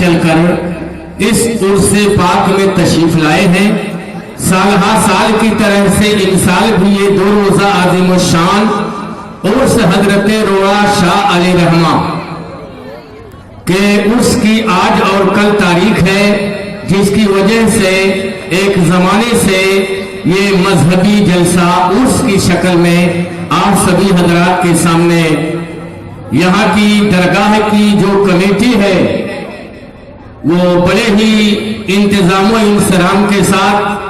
चल कर इस उर्स पाक में तशरीफ लाए हैं। साल हर साल की तरह से इन साल भी ये 2 रोजा आजिम शान उर्स हजरत रोड़ा शाह अली रहमा के उर्स की आज और कल तारीख है, जिसकी वजह से एक जमाने से ये मजहबी जलसा उर्स की शक्ल में आप सभी हजरात के सामने यहाँ की दरगाह की जो कमेटी है वो बड़े ही इंतजाम व इंसराम के साथ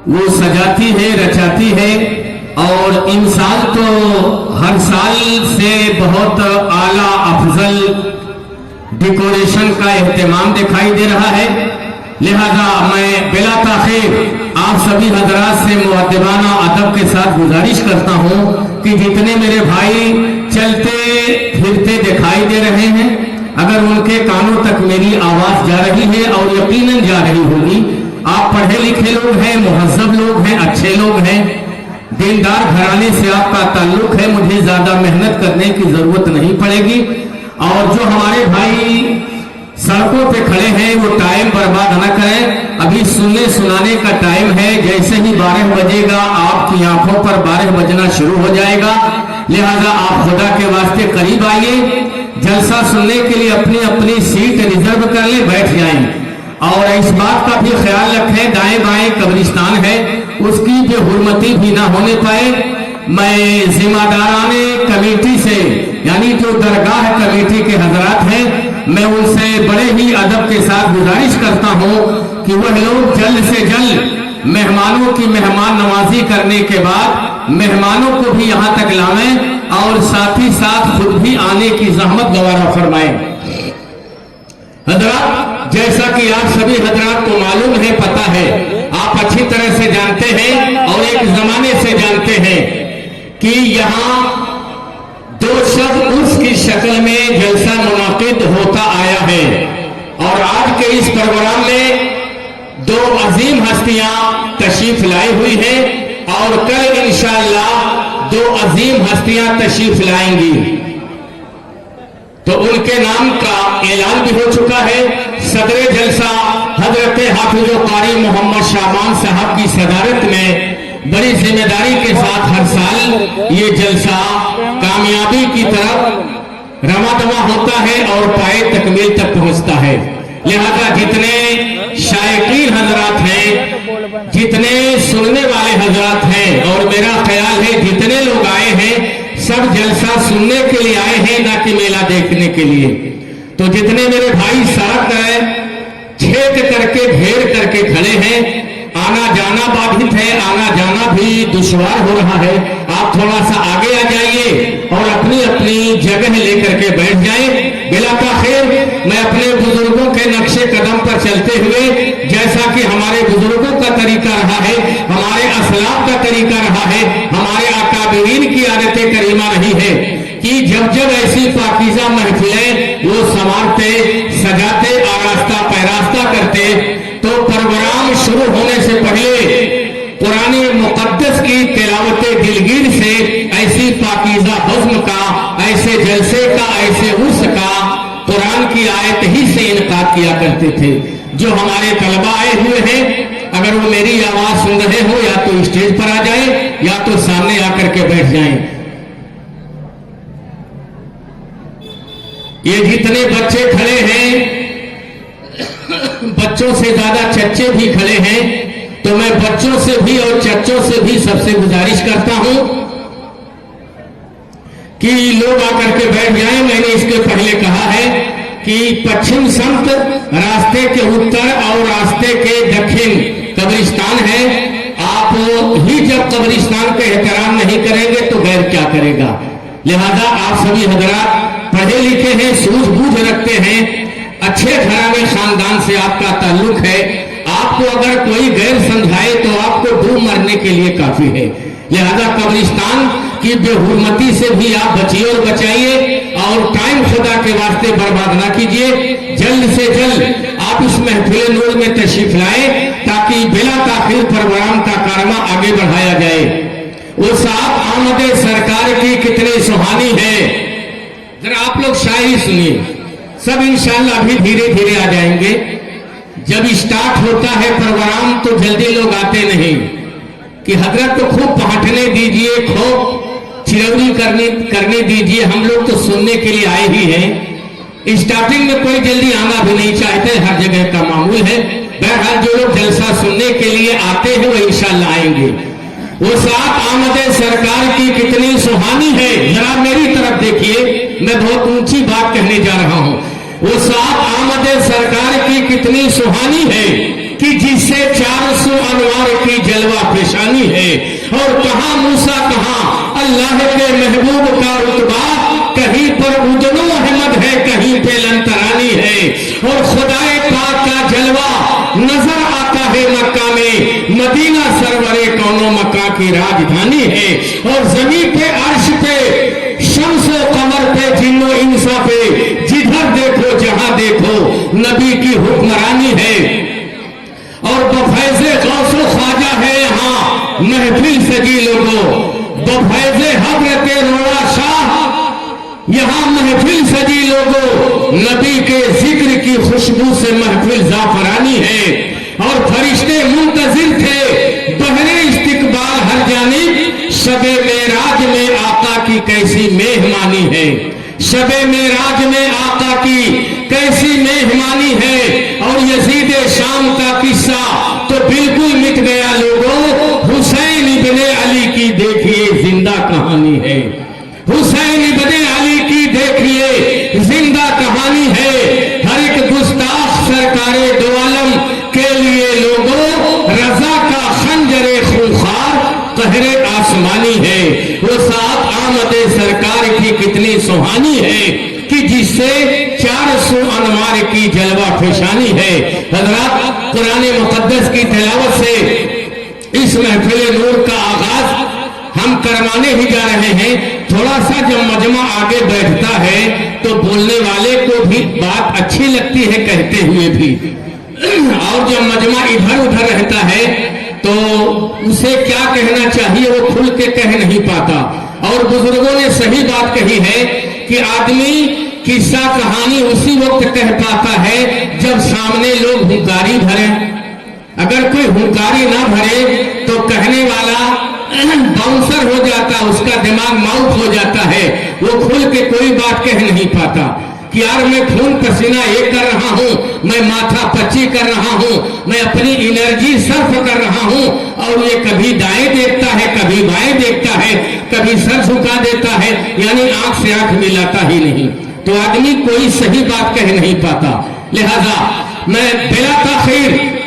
वो सजाती है, रचाती है। और इन साल तो हर साल से बहुत आला अफजल डेकोरेशन का एहतमाम दिखाई दे रहा है। लिहाजा मैं बिला ताखीर आप सभी हजरात से मुअद्दबाना अदब के साथ गुजारिश करता हूं कि जितने मेरे भाई चलते फिरते दिखाई दे रहे हैं, अगर उनके कानों तक मेरी आवाज जा रही है और यकीनन जा रही होगी, आप पढ़े लिखे लोग हैं, मुहज्जब लोग हैं, अच्छे लोग हैं, दीनदार घराने से आपका ताल्लुक है, मुझे ज्यादा मेहनत करने की जरूरत नहीं पड़ेगी। और जो हमारे भाई सड़कों पे खड़े हैं वो टाइम बर्बाद न करें, अभी सुनने सुनाने का टाइम है। जैसे ही 12 बजेगा आपकी आंखों पर 12 बजना शुरू हो जाएगा। लिहाजा आप खुदा के वास्ते करीब आइए, जलसा सुनने के लिए अपनी अपनी सीट रिजर्व कर ले, बैठ जाएं। और इस बात का भी ख्याल रखें, दाएं बाएं कब्रिस्तान है, उसकी बेहुरमती भी ना होने पाए। मैं जिम्मेदाराने कमेटी से यानी जो दरगाह कमेटी के हजरात हैं, मैं उनसे बड़े ही अदब के साथ गुजारिश करता हूं कि वह लोग जल्द से जल्द मेहमानों की मेहमान नवाजी करने के बाद मेहमानों को भी यहां तक लावें और साथ ही साथ खुद भी आने की जहमत गवारा फरमाएं। हजरात, जैसा कि आप सभी हजरात को मालूम है, पता है, आप अच्छी तरह से जानते हैं और एक जमाने से जानते हैं कि यहाँ 2 शब उर्स की शक्ल में जलसा मुनाकिद होता आया है। और आज के इस प्रोग्राम में 2 अजीम हस्तियां तशरीफ लाई हुई हैं और कल इंशाअल्लाह 2 अजीम हस्तियां तशरीफ लाएंगी। तो उनके नाम का ऐलान भी हो चुका है। सदर जलसा हजरत हाफिज कारी मोहम्मद शाबान साहब की सदारत में बड़ी जिम्मेदारी के साथ हर साल ये जलसा कामयाबी की तरफ रवादवा होता है और पाए तकमील तक पहुंचता है। लिहाजा जितने शायकीन हजरात हैं, जितने सुनने वाले हजरात हैं, और मेरा ख्याल है जितने लोग आए हैं सब जलसा सुनने के लिए आए हैं, ना कि मेला देखने के लिए। तो जितने मेरे भाई सड़क छेद करके घेर करके खड़े हैं, आना जाना बाधित है, आना जाना भी दुश्वार हो रहा है, आप थोड़ा सा आगे आ जाइए और अपनी अपनी जगह लेकर के बैठ जाएं। बिला ताखिर मैं अपने बुजुर्गों के नक्शे कदम पर चलते हुए, जैसा कि हमारे बुजुर्गों का तरीका रहा है, हमारे असलाफ का तरीका रहा है, हमारे अकाबिरीन की आदत करीमा रही है कि जब जब ऐसी पाकीज़ा महफिलें वो संवारते, सजाते, आरास्ता पैरास्ता करते, तो प्रोग्राम शुरू होने से पहले पुरानी मुकद्दस की तिलावत दिलगीर से ऐसी पाकीज़ा बज़्म का, ऐसे जलसे का, ऐसे उर्स का कुरान की आयत ही से इनकार किया करते थे। जो हमारे तलबा आए हुए हैं, अगर वो मेरी आवाज सुन रहे हो, या तो स्टेज पर आ जाए या तो सामने आकर के बैठ जाएं। ये जितने बच्चे खड़े हैं, बच्चों से ज्यादा चच्चे भी खड़े हैं, तो मैं बच्चों से भी और चच्चों से भी सबसे गुजारिश करता हूं कि लोग आकर के बैठ जाएं। मैंने इसके पहले कहा है कि पश्चिम संत रास्ते के उत्तर और रास्ते के दक्षिण कब्रिस्तान है। आप ही जब कब्रिस्तान का एहतराम नहीं करेंगे तो गैर क्या करेगा। लिहाजा आप सभी हजरात पढ़े लिखे हैं, सूझबूझ रखते हैं, अच्छे घराने खानदान से आपका ताल्लुक है, आपको अगर कोई गैर समझाए तो आपको डूब मरने के लिए काफी है। लिहाजा कब्रिस्तान की बेहुरमती से भी आप बचिए और बचाइए, और टाइम खुदा के वास्ते बर्बाद ना कीजिए। जल्द से जल्द आप इस महफिल नूर में तशरीफ लाए ताकि बिला ताखिर प्रोग्राम का कारवा आगे बढ़ाया जाए। वो साहब आमद सरकार की कितनी सुहानी है, जरा आप लोग शायरी सुनिए। सब इंशाअल्लाह अभी धीरे धीरे आ जाएंगे। जब स्टार्ट होता है प्रोग्राम तो जल्दी लोग आते नहीं कि हजरत को खूब पहाटने दीजिए, खूब चिरौरी करने दीजिए, हम लोग तो सुनने के लिए आए ही हैं। स्टार्टिंग में कोई जल्दी आना भी नहीं चाहते, हर जगह का मामूल है। बहरहाल जो लोग जलसा सुनने के लिए आते हैं वो इंशाअल्लाह आएंगे। वो साथ आमद सरकार की कितनी सुहानी है, जरा मेरी तरफ देखिए, मैं बहुत ऊंची बात कहने जा रहा हूं। वो साथ आमद सरकार की कितनी सुहानी है कि जिससे 400 अनवार की जलवा पेशानी है। और कहां मूसा कहां अल्लाह के महबूब का रुतबा, कहीं पर उदनो अहमद है, कहीं पे लंतरानी है। और खुदाए पाक का जलवा नजर आता है मक्का में, मदीना सरवरे कौनो मक्का की राजधानी है। और जमीन पे अर्श पे शम्सो कमर पे जिन्नो इंसा पे, जिधर देखो जहां देखो नबी की हुक्मरानी है। और बफैज़े गौसो ख्वाजा है यहाँ महफिल सजी लोगों, बफैज़े हज़रत रोड़ा शाह यहाँ महफिल सजी लोगों। नबी के जिक्र की खुशबू से महफिल जाफरानी है। और फरिश्ते मुंतजिर थे बहरे इस्तिकबाल हर जानिब, शबे मेराज में आका की कैसी मेहमानी है। शबे मेराज में आका की कैसी मेहमानी है। और यजीद शाम का किस्सा तो बिल्कुल मिट गया लोगों, हुसैन इब्ने अली की देखिए जिंदा कहानी है। हुसैन इब्ने अली की देखिए जिंदा कहानी है। हर एक गुस्ताख सरकारे दो आलम के लिए लोगों, रजा का खंजरे खूंखार कहरे आसमानी है। वो साथ आमद सरकार की कितनी सुहानी है कि जिससे 400 अनवार की जलवा फेशानी है। हजरात, कुरान मुकद्दस की तिलावत से इस महफिल नूर का आगाज हम करवाने ही जा रहे हैं। थोड़ा सा जब मजमा आगे बैठता है तो बोलने वाले को भी बात अच्छी लगती है कहते हुए भी, और जब मजमा इधर उधर रहता है तो उसे क्या कहना चाहिए वो खुल के कह नहीं पाता। और बुजुर्गों ने सही बात कही है कि आदमी किस्सा कहानी उसी वक्त कह पाता है जब सामने लोग हुंकारी भरे। अगर कोई हुंकारी ना भरे तो कहने वाला बाउंसर हो जाता, उसका दिमाग माउथ हो जाता है, वो खुल के कोई बात कह नहीं पाता कि यार मैं खून पसीना ये कर रहा हूं, मैं माथा पच्ची कर रहा हूं, मैं अपनी एनर्जी सर्फ कर रहा हूं। और ये कभी दाएं देखता है, कभी बाएं देखता है, कभी सर झुका देता है, यानी आंख से आंख मिलाता ही नहीं। तो आदमी कोई सही बात कह नहीं पाता। लिहाजा मैं बिला ताखीर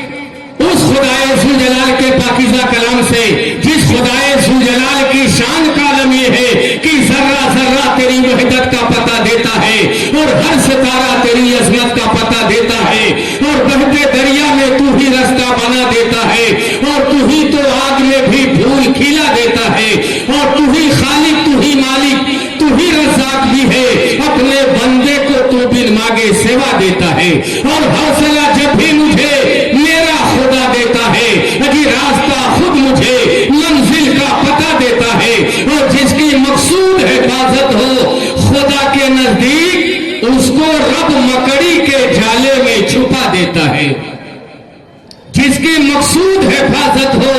उस खुदाए ज़ुल-जलाल के पाकीज़ा कलाम से, जिस खुदाए ज़ुल-जलाल की शान का आलम ये है कि जर्रा जर्रा तेरी वहदत का पता देता है और हर सितारा तेरी अजमत का पता देता है। और बहते दरिया में तू ही रास्ता बना देता है, और तू ही तो आग में भी फूल खिला देता है। और तू ही खालिक, तू ही मालिक, तू ही रज़ाक भी है, अपने बंदे को तू बिन मांगे सेवा देता है। और हौसला जब भी मुझे मेरा खुदा देता है, अजी रास्ता खुद मुझे मंजिल का पता देता है। और जिसकी मकसूद हिफाजत हो खुदा के नजदीक, उसको रब मकड़ी के जाले में छुपा देता है। जिसकी मकसूद हिफाजत हो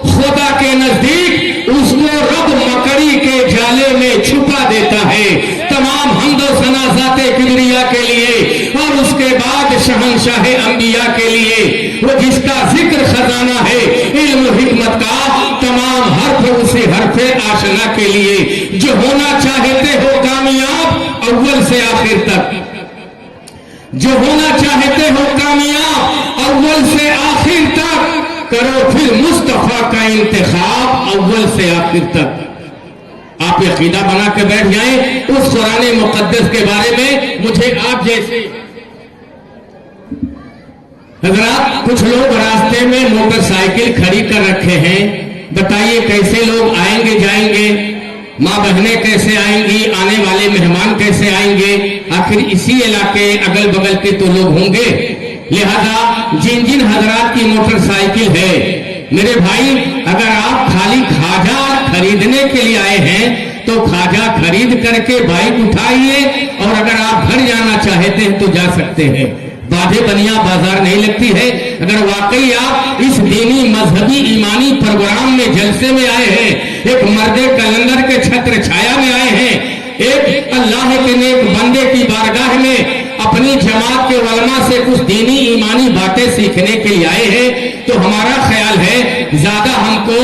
खुदा के नजदीक, उसको रब मकड़ी के जाले में छुपा देता है। तमाम हम्द व सना ज़ाते किबरिया के लिए और उसके बाद शहंशाह अंबिया के लिए, वो जिसका जिक्र खजाना है इल्म हिकमत का, तमाम हर्फ उसे हर्फे आशना के लिए, जो होना चाहते हो कामयाब अव्वल से आखिर तक, जो होना चाहते हो कामयाब अव्वल से आखिर तक, करो फिर मुस्तफा का इंतखाब अव्वल से आखिर तक। आप यकीदा बना के बैठ जाएं उस कुरान मुकद्दस के बारे में। मुझे आप जैसे हजरात, कुछ लोग रास्ते में मोटरसाइकिल खड़ी कर रखे हैं, बताइए कैसे लोग आएंगे जाएंगे, माँ बहनें कैसे आएंगी, आने वाले मेहमान कैसे आएंगे, आखिर इसी इलाके अगल बगल के तो लोग होंगे। लिहाजा जिन जिन हजरात की मोटरसाइकिल है, मेरे भाई, अगर आप खाली खाजा खरीदने के लिए आए हैं तो खाजा खरीद करके बाइक उठाइए, और अगर आप घर जाना चाहते हैं तो जा सकते हैं। बाधे बनिया बाजार नहीं लगती है। अगर वाकई आप इस दीनी मजहबी ईमानी प्रोग्राम में जलसे में आए हैं, एक मर्दे कलंदर के छत्र छाया में आए हैं, एक अल्लाह के नेक बंदे की बारगाह में अपनी जमात के उलमा से कुछ दीनी ईमानी बातें सीखने के लिए आए हैं, तो हमारा ख्याल है ज्यादा हमको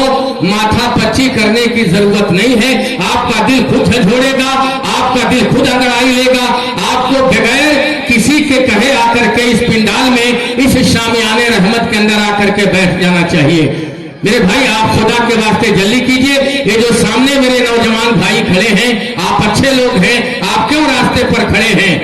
माथा पच्ची करने की जरूरत नहीं है। आपका दिल खुद झंझोड़ेगा, आपका दिल खुद अंगड़ाई लेगा। आपको बगैर किसी के कहे आकर के इस पिंडाल में, इस शामियाने रहमत के अंदर आकर के बैठ जाना चाहिए। मेरे भाई, आप खुदा के वास्ते जल्दी कीजिए। ये जो सामने मेरे नौजवान भाई खड़े हैं, आप अच्छे लोग हैं, आप क्यों रास्ते पर खड़े हैं?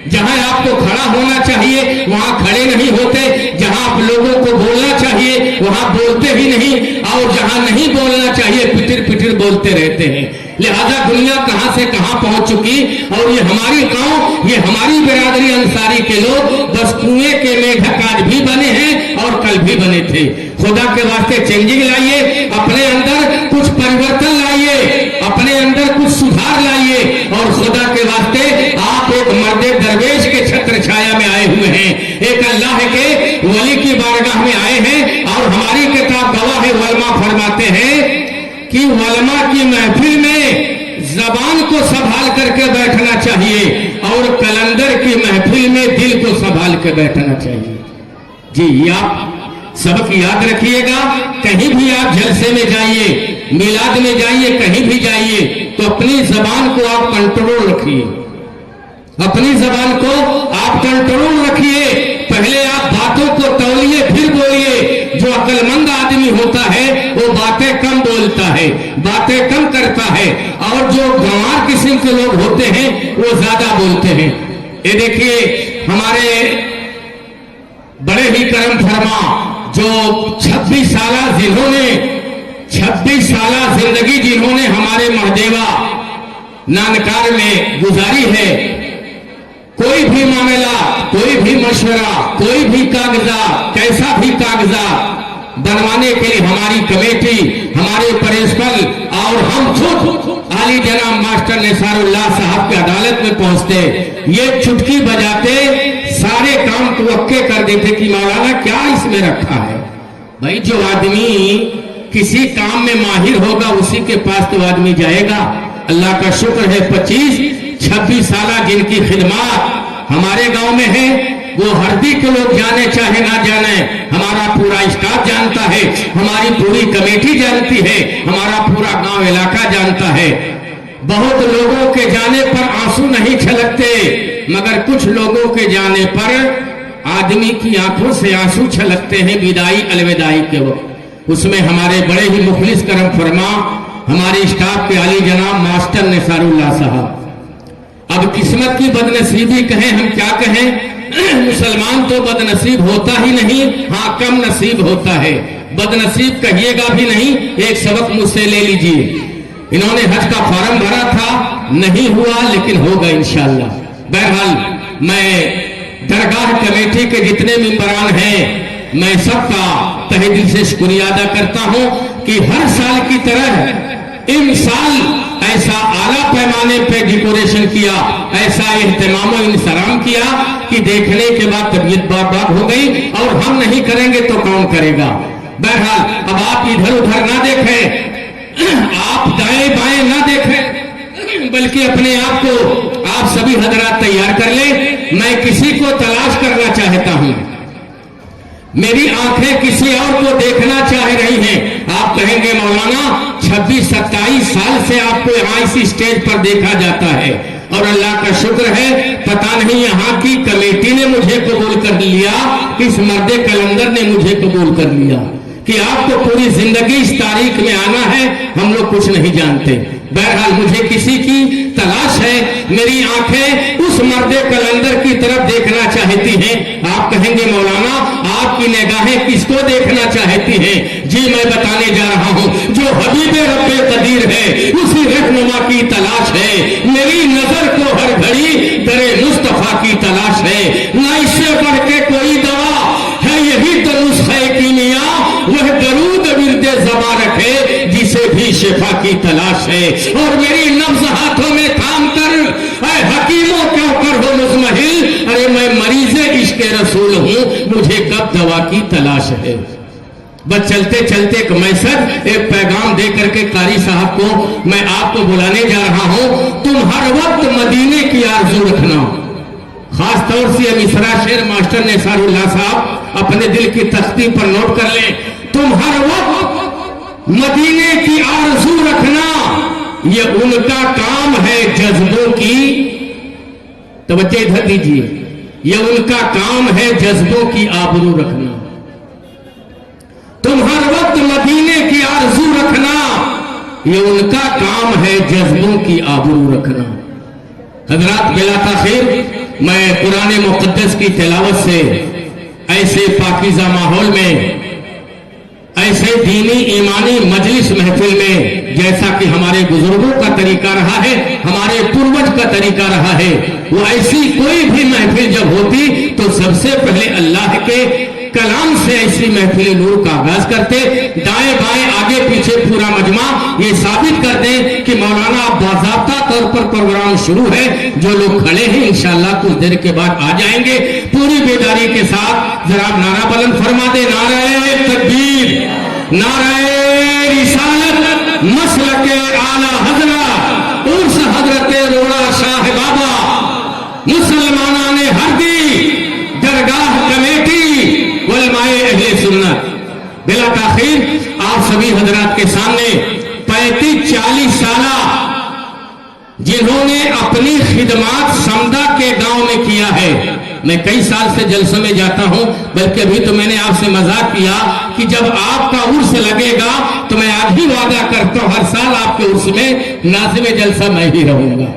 जहां आपको खड़ा होना चाहिए वहां खड़े नहीं होते, जहां आप लोगों को बोलना चाहिए वहां बोलते ही नहीं, और जहां नहीं बोलना चाहिए पिटिर पिटिर बोलते रहते हैं। लिहाजा दुनिया कहां से कहां पहुंच चुकी, और ये हमारी गांव, ये हमारी बिरादरी अंसारी के लोग बस कुएं के मेढक आज भी बने हैं और कल भी बने थे। खुदा के वास्ते चेंजिंग लाइए, अपने अंदर कुछ परिवर्तन लाइए, अपने अंदर कुछ सुधार लाइए, और खुदा के वास्ते आप एक मर्दे दरवेश के छत्र छाया में आए हुए हैं, एक अल्लाह के वली की बारगाह में आए हैं। और हमारी किताब गवाह है, उलमा फरमाते हैं कि उलमा की महफिल में जबान को संभाल करके बैठना चाहिए, और कलंदर की महफिल में दिल को संभाल के बैठना चाहिए। जी, आप सबक याद रखिएगा। कहीं भी आप जलसे में जाइए, मिलाद में जाइए, कहीं भी जाइए, तो अपनी जबान को आप कंट्रोल रखिए, अपनी जबान को आप कंट्रोल रखिए। पहले आप बातों को तौलिए फिर बोलिए। जो अक्लमंद आदमी होता है वो बातें कम बोलता है, बातें कम करता है, और जो गंवार किस्म के लोग होते हैं वो ज्यादा बोलते हैं। ये देखिए, हमारे बड़े ही करम फरमा जो 26 साल जिंदगी जिन्होंने हमारे महदेवा नानकार में गुजारी है, कोई भी मामला, कोई भी मशवरा, कोई भी कागजात, कैसा भी कागजात बनवाने के लिए हमारी कमेटी, हमारे प्रिंसिपल और हम खुद आली जनाब मास्टर निसारुल्लाह साहब की अदालत में पहुंचते, ये चुटकी बजाते सारे काम को अक्के कर देते कि मौलाना क्या इसमें रखा है। भाई, जो आदमी किसी काम में माहिर होगा उसी के पास तो आदमी जाएगा। अल्लाह का शुक्र है 25-26 साल जिनकी खिदमत हमारे गांव में है, वो हरदी के लोग जाने चाहे ना जाने, हमारा पूरा स्टाफ जानता है, हमारी पूरी कमेटी जानती है, हमारा पूरा गांव इलाका जानता है। बहुत लोगों के जाने पर आंसू नहीं छलकते, मगर कुछ लोगों के जाने पर आदमी की आंखों से आंसू छलकते हैं विदाई अलविदाई के वक्त। उसमें हमारे बड़े ही मुखलिस करम फरमा हमारे स्टाफ के आली जनाब मास्टर निसारुल्लाह साहब। अब किस्मत की बदनसीबी कहें, हम क्या कहें, मुसलमान तो बदनसीब होता ही नहीं, हाँ कम नसीब होता है। बदनसीब कहिएगा भी नहीं। एक सबक मुझसे ले लीजिए, इन्होंने हज का फॉर्म भरा था, नहीं हुआ, लेकिन होगा इंशाअल्लाह। बहरहाल, मैं दरगाह कमेटी के जितने मेंबरान हैं, मैं सबका तहे दिल से शुक्रिया अदा करता हूं कि हर साल की तरह इन साल ऐसा आला पैमाने पे डेकोरेशन किया, ऐसा एहतमाम और इंतजाम किया कि देखने के बाद तबीयत बात हो गई, और हम नहीं करेंगे तो कौन करेगा। बहरहाल, अब आप इधर उधर ना देखें, आप दाएं बाएं ना देखें, बल्कि अपने आप को आप सभी हजरात तैयार कर लें। मैं किसी को तलाश करना चाहता हूं, मेरी आंखें किसी और को देखना चाह रही हैं। आप कहेंगे मौलाना 26-27 साल से आपको यहाँ इसी स्टेज पर देखा जाता है, और अल्लाह का शुक्र है, पता नहीं यहाँ की कमेटी ने मुझे कबूल कर लिया, इस मर्दे कलंदर ने मुझे कबूल कर लिया कि आपको पूरी जिंदगी इस तारीख में आना है, हम लोग कुछ नहीं जानते। बहरहाल, मुझे किसी की तलाश है, मेरी आंखें उस मर्दे कलंदर की तरफ देखना चाहती हैं। आप कहेंगे मौलाना आपकी निगाहें किसको देखना चाहती हैं? जी, मैं बताने जा रहा हूं, जो हबीबे रब्बे कदीर है उसी रहनुमा की तलाश है। मेरी नजर को हर घड़ी दरे मुस्तफा की तलाश है, ना इससे बढ़ के कोई दवा है, यही तो नुस्खे कीमिया, वह दरूद विरदे ज़बा रखे जिसे भी شفا کی تلاش ہے، اور میری نبض ہاتھوں میں تھام کر اے حکیموں کیوں کر ہو مزمحل، ارے میں مریض عشق رسول ہوں، مجھے کب دوا کی تلاش ہے۔ بس چلتے چلتے ایک میسج، ایک پیغام دے کر کے قاری صاحب کو میں آپ کو بلانے جا رہا ہوں۔ تم ہر وقت مدینے کی آرزو رکھنا، خاص طور سے مصرع شعر ماسٹر نثار اللہ صاحب اپنے دل کی تختی پر نوٹ کر لیں۔ تم ہر وقت مدینے کی آرزو رکھنا، یہ ان کا کام ہے جذبوں کی، توجہ ادھر دیجیے، یہ ان کا کام ہے جذبوں کی آبرو رکھنا۔ تم ہر وقت مدینے کی آرزو رکھنا، یہ ان کا کام ہے جذبوں کی آبرو رکھنا۔ حضرات بلا تاخیر میں قرآن مقدس کی تلاوت سے ایسے پاکیزہ ماحول میں، ایسے دینی ایمانی مجلس محفل میں، جیسا کہ ہمارے بزرگوں کا طریقہ رہا ہے، ہمارے پروج کا طریقہ رہا ہے، وہ ایسی کوئی بھی محفل جب ہوتی تو سب سے پہلے اللہ کے کلام سے ایسی محفل نور کا آغاز کرتے، دائیں بائیں آگے پیچھے پورا مجمع یہ ثابت کر دیں کہ مولانا اب باضابطہ طور پر پروگرام شروع ہے، جو لوگ کھڑے ہیں انشاءاللہ کچھ دیر کے بعد آ جائیں گے۔ پوری بیداری کے ساتھ ذرا نعرہ بلند فرما دے، نعرہ تکبیر، نعرہ رسالت، مسلک اعلی حضرت عرس حضرت روڑا شاہ بابا، مسلمانان ہردی، درگاہ کمیٹی، علماء اہل سنت۔ بلا تاخیر آپ سبھی حضرات کے سامنے 35-40 سالہ جنہوں نے اپنی خدمات سمدہ کے گاؤں میں کیا ہے، میں کئی سال سے جلسوں میں جاتا ہوں، بلکہ ابھی تو میں نے آپ سے مذاق کیا کہ جب آپ کا عرس لگے گا تو میں آج ہی وعدہ کرتا ہوں ہر سال آپ کے عرس میں ناظم جلسہ میں ہی رہوں گا۔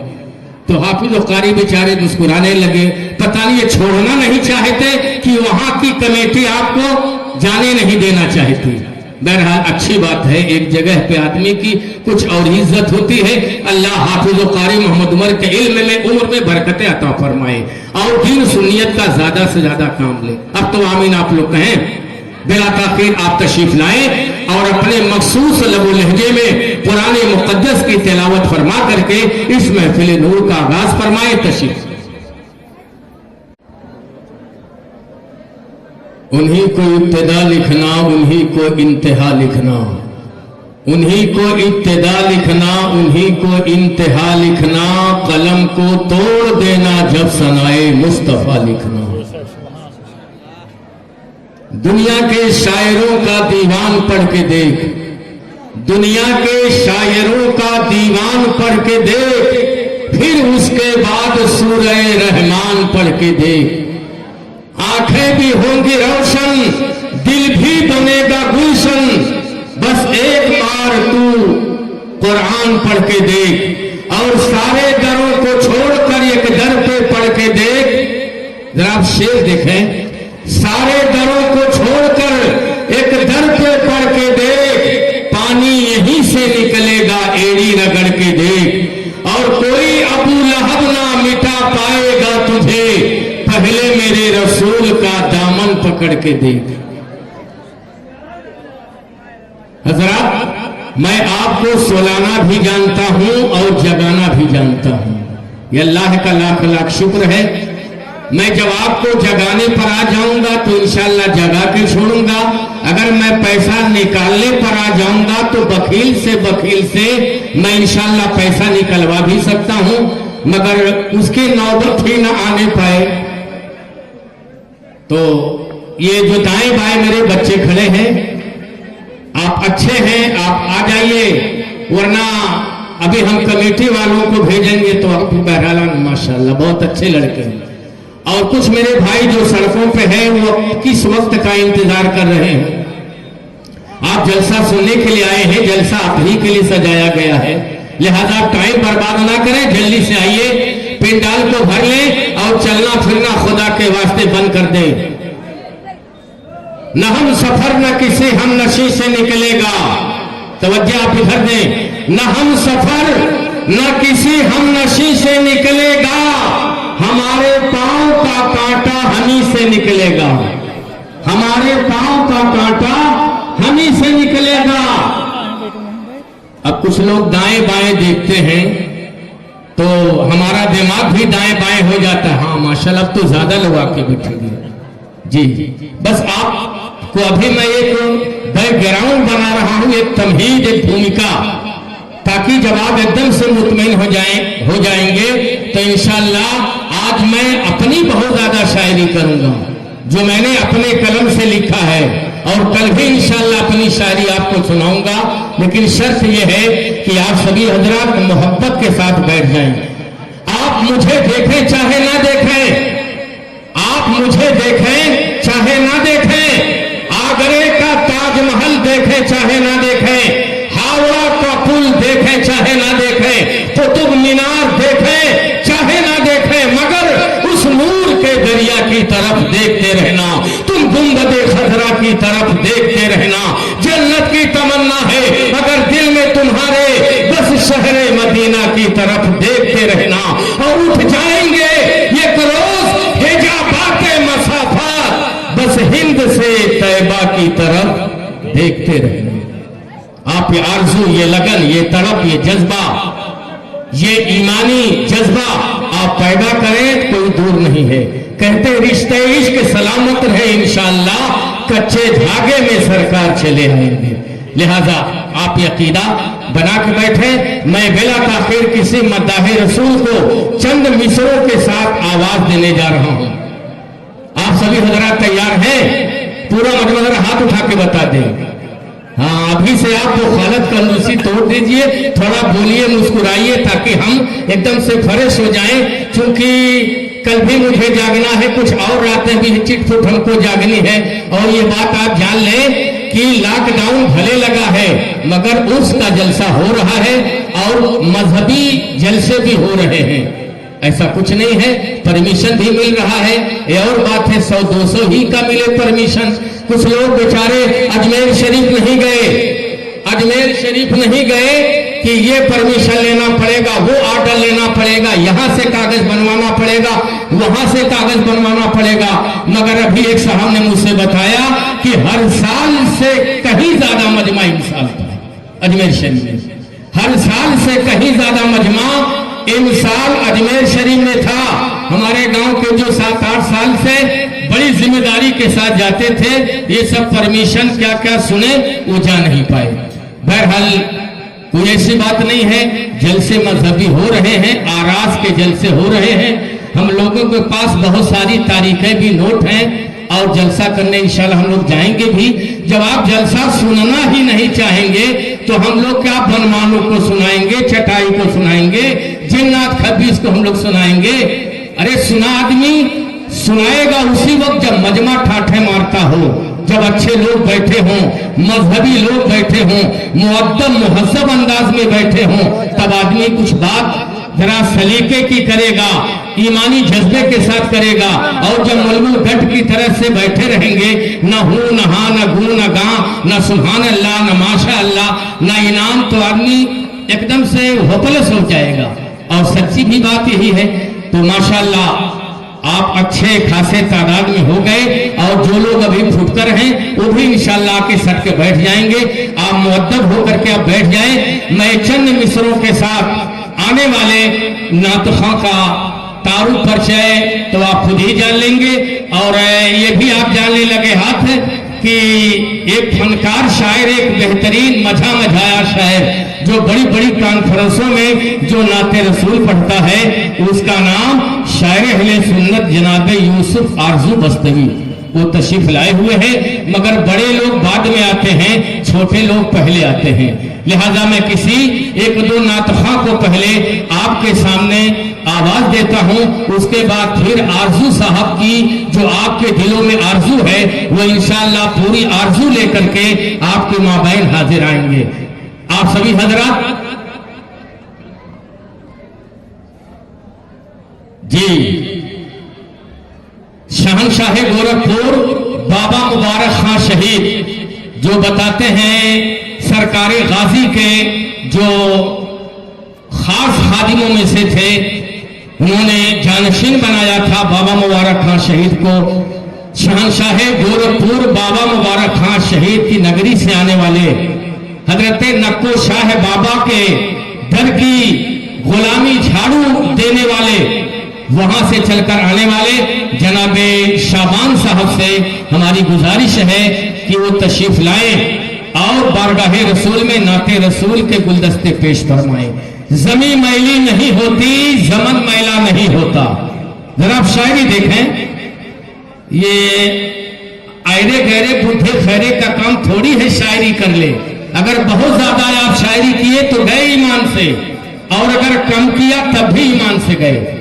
تو حافظ و قاری بیچارے مسکرانے لگے، پتہ نہیں یہ چھوڑنا نہیں چاہتے کہ وہاں کی کمیٹی آپ کو جانے نہیں دینا چاہتی۔ بہرحال اچھی بات ہے، ایک جگہ پہ آدمی کی کچھ اور عزت ہوتی ہے۔ اللہ حافظ و قاری محمد عمر کے علم میں، عمر میں برکتیں عطا فرمائے اور دین سنیت کا زیادہ سے زیادہ کام لے۔ اب تو آمین آپ لوگ کہیں۔ بلا تاخیر آپ تشریف لائیں اور اپنے مخصوص لب و لہجے میں قرآن مقدس کی تلاوت فرما کر کے اس محفل نور کا آغاز فرمائیں۔ تشریف۔ انہی کو ابتدا لکھنا، انہی کو انتہا لکھنا، انہی کو ابتدا لکھنا، انہی کو انتہا لکھنا، قلم کو توڑ دینا جب ثنائے مصطفیٰ لکھنا۔ دنیا کے شاعروں کا دیوان پڑھ کے دیکھ، دنیا کے شاعروں کا دیوان پڑھ کے دیکھ، پھر اس کے بعد سورہ رحمان پڑھ کے دیکھ۔ آنکھیں بھی ہوں گی روشن، دل بھی بنے گا گلشن، بس ایک بار تو قرآن پڑھ کے دیکھ، اور سارے دروں کو چھوڑ کر ایک در پہ پڑھ کے دیکھ۔ ذرا آپ شعر دیکھیں، سارے دروں کو چھوڑ کر ایک در پہ پڑھ کے دیکھ، پانی یہیں سے نکلے گا ایڑی رگڑ کے دیکھ، اور کوئی ابو لہب نہ مٹا پائے گا تجھے، پہلے میرے رسول کا دامن پکڑ کے دیکھ۔ حضرات میں آپ کو سلانا بھی جانتا ہوں اور جگانا بھی جانتا ہوں، یہ اللہ کا لاکھ لاکھ شکر ہے۔ میں جب آپ کو جگانے پر آ جاؤں گا تو انشاءاللہ جگا کے چھوڑوں گا، اگر میں پیسہ نکالنے پر آ جاؤں گا تو بخیل سے میں انشاءاللہ پیسہ نکلوا بھی سکتا ہوں، مگر اس کی نوبت ہی نہ آنے پائے۔ تو یہ جو دائیں بائیں میرے بچے کھڑے ہیں، آپ اچھے ہیں، آپ آ جائیے، ورنہ ابھی ہم کمیٹی والوں کو بھیجیں گے تو آپ بہرحال ماشاءاللہ بہت اچھے لڑکے ہیں۔ اور کچھ میرے بھائی جو سڑکوں پہ ہیں وہ کس وقت کا انتظار کر رہے ہیں۔ آپ جلسہ سننے کے لیے آئے ہیں، جلسہ آپ ہی کے لیے سجایا گیا ہے، لہذا آپ ٹائم برباد نہ کریں، جلدی سے آئیے، پنڈال کو بھر لیں اور چلنا پھرنا خدا کے واسطے بند کر دیں۔ نہ ہم سفر نہ کسی ہم نشی سے نکلے گا، توجہ آپ ادھر دیں، نہ ہم سفر نہ کسی ہم نشی سے نکلے گا، ہمارے پاؤں کا کانٹا ہمیں سے نکلے گا، ہمارے پاؤں کا کانٹا ہمیں سے نکلے گا۔ अब कुछ लोग दाएं बाएं देखते हैं तो हमारा दिमाग भी दाएं बाएं हो जाता है। हाँ माशाल्लाह, अब तो ज्यादा लोग आके बैठेंगे जी। बस आपको अभी मैं एक बैकग्राउंड बना रहा हूं, एक तमहीद, एक भूमिका, ताकि जब आप एकदम से मुतमईन हो जाएंगे तो इंशाअल्लाह आज मैं अपनी बहुत ज्यादा शायरी करूंगा जो मैंने अपने कलम से लिखा है, और कल भी इंशाअल्लाह अपनी शायरी आपको सुनाऊंगा। लेकिन शर्त यह है कि आप सभी हजरात मोहब्बत के साथ बैठ जाएं। आप मुझे देखें चाहे ना देखें, आप मुझे देखें चाहे ना देखें, आगरे का ताजमहल देखें चाहे ना देखें, हावड़ा का पुल देखें चाहे ना देखें, कुतुब मीनार देखें चाहे ना देखें, मगर उस नूर के दरिया की तरफ देखते रहना। तुम गुंबदे खजरा की तरफ देखते रहना। जन्नत की तमन्ना है अगर दिल में तुम्हारे, बस शहरे मदीना की तरफ देखते रहना। और उठ जाएंगे एक रोज हिजाबा के मसाफात, बस हिंद से तैबा की तरफ देखते रहना। आप ये आरज़ू, ये लगन, ये तड़प, ये जज्बा, ये ईमानी जज्बा आप पैदा करें, कोई दूर नहीं है। कहते रिश्ते इश्क सलामत रहे इंशाअल्लाह, कच्चे धागे में सरकार चले आएंगे। लिहाजा आप ये अकीदा बना के बैठे। मैं बिला ताखिर किसी मद्दाहे रसूल को चंद मिसरों के साथ आवाज देने जा रहा हूं। आप सभी हजरात तैयार हैं? पूरा मजमा हाथ उठा के बता दें। हाँ, अभी से आप वो खालत कंजूसी तोड़ दीजिए, थोड़ा बोलिए, मुस्कुराइए, ताकि हम एकदम से फ्रेश हो जाएं। क्योंकि कल भी मुझे जागना है, कुछ और रातें भी चिटफुट हमको जागनी है। और ये बात आप जान लें कि लॉकडाउन भले लगा है मगर उसका जलसा हो रहा है और मजहबी जलसे भी हो रहे हैं। ऐसा कुछ नहीं है, परमिशन भी मिल रहा है। ये और बात है 100-200 ही का मिले परमिशन। कुछ लोग बेचारे अजमेर शरीफ नहीं गए, अजमेर शरीफ नहीं गए कि ये परमिशन लेना पड़ेगा, वो ऑर्डर लेना पड़ेगा, यहां से कागज बनवाना पड़ेगा, वहां से कागज बनवाना पड़ेगा। मगर अभी एक साहब ने मुझसे बताया कि हर साल से कहीं ज्यादा मजमा इस साल था अजमेर शरीफ में, हर साल से कहीं ज्यादा मजमा इन साल अजमेर शरीफ में था। हमारे गांव के जो 7-8 साल से बड़ी जिम्मेदारी के साथ जाते थे, ये सब परमिशन क्या क्या सुने वो जा नहीं पाए। बहरहाल कोई ऐसी बात नहीं है, जलसे मजहबी हो रहे हैं, आराज के जलसे हो रहे हैं। हम लोगों के पास बहुत सारी तारीखें भी नोट हैं और जलसा करने इंशाल्लाह हम लोग जाएंगे भी। जब आप जलसा सुनना ही नहीं चाहेंगे तो हम लोग क्या बनमानू को सुनाएंगे, चटाई को सुनाएंगे, जिन्नात खबीस को हम लोग सुनाएंगे। अरे सुना आदमी सुनाएगा उसी वक्त जब मजमा ठाठे मारता हो, जब अच्छे लोग बैठे हों, मजहबी लोग बैठे हों, मुअद्दब मुहज्जब अंदाज में बैठे हों, तब आदमी कुछ बात जरा सलीके की करेगा, ईमानी जज्बे के साथ करेगा। और जब मुलमुल गट की तरह से बैठे रहेंगे, न हूं न हा न गू न गा, न सुभान अल्लाह न माशा अल्लाह न इनाम, तो आदमी एकदम से होपलेस हो जाएगा। और सच्ची भी बात यही है। तो माशाअल्लाह आप अच्छे खासे तादाद में हो गए, और जो लोग अभी फुटकर हैं वो भी इंशाअल्लाह आके सट के बैठ जाएंगे। आप मुअद्दब होकर के आप बैठ जाएं। मैं चंद मिसरों के साथ आने वाले नातखा का तारुफ परिचय तो आप खुद ही जान लेंगे, और ये भी आप जानने लगे हाथ कि एक फनकार शायर, एक बेहतरीन मजा मजाया शायर जो बड़ी बड़ी कॉन्फ्रेंसों में जो नाते रसूल पढ़ता है, उसका नाम शायर अहले सुन्नत जनाब यूसुफ आरजू बस्तवी, वो तशरीफ लाए हुए हैं। मगर बड़े लोग बाद में आते हैं, छोटे लोग पहले आते हैं। लिहाजा मैं किसी 1-2 नातखा को पहले आपके सामने आवाज देता हूं, उसके बाद फिर आरजू साहब की जो आपके दिलों में आरजू है वो इंशाअल्लाह पूरी आरजू लेकर के आपके माबैन हाजिर आएंगे। आप सभी हजरात जी, शहंशाह गोरखपुर बाबा मुबारक खां शहीद जो बताते हैं सरकारी गाजी के जो खास खादिमों में से थे, उन्होंने जानशीन बनाया था बाबा मुबारक खां शहीद को। शहंशाह गोरखपुर बाबा मुबारक खां शहीद की नगरी से आने वाले حضرت نقو شاہ بابا کے در کی غلامی جھاڑو دینے والے، وہاں سے چل کر آنے والے جناب شعبان صاحب سے ہماری گزارش ہے کہ وہ تشریف لائیں اور بارگاہ رسول میں نعت رسول کے گلدستے پیش فرمائیں۔ زمین میلی نہیں ہوتی، زمن میلا نہیں ہوتا۔ ذرا آپ شاعری دیکھیں، یہ آئرے گہرے بڈھے خیرے کا کام تھوڑی ہے شاعری کر لے۔ اگر بہت زیادہ آپ شاعری کیے تو گئے ایمان سے، اور اگر کم کیا تب بھی ایمان سے گئے۔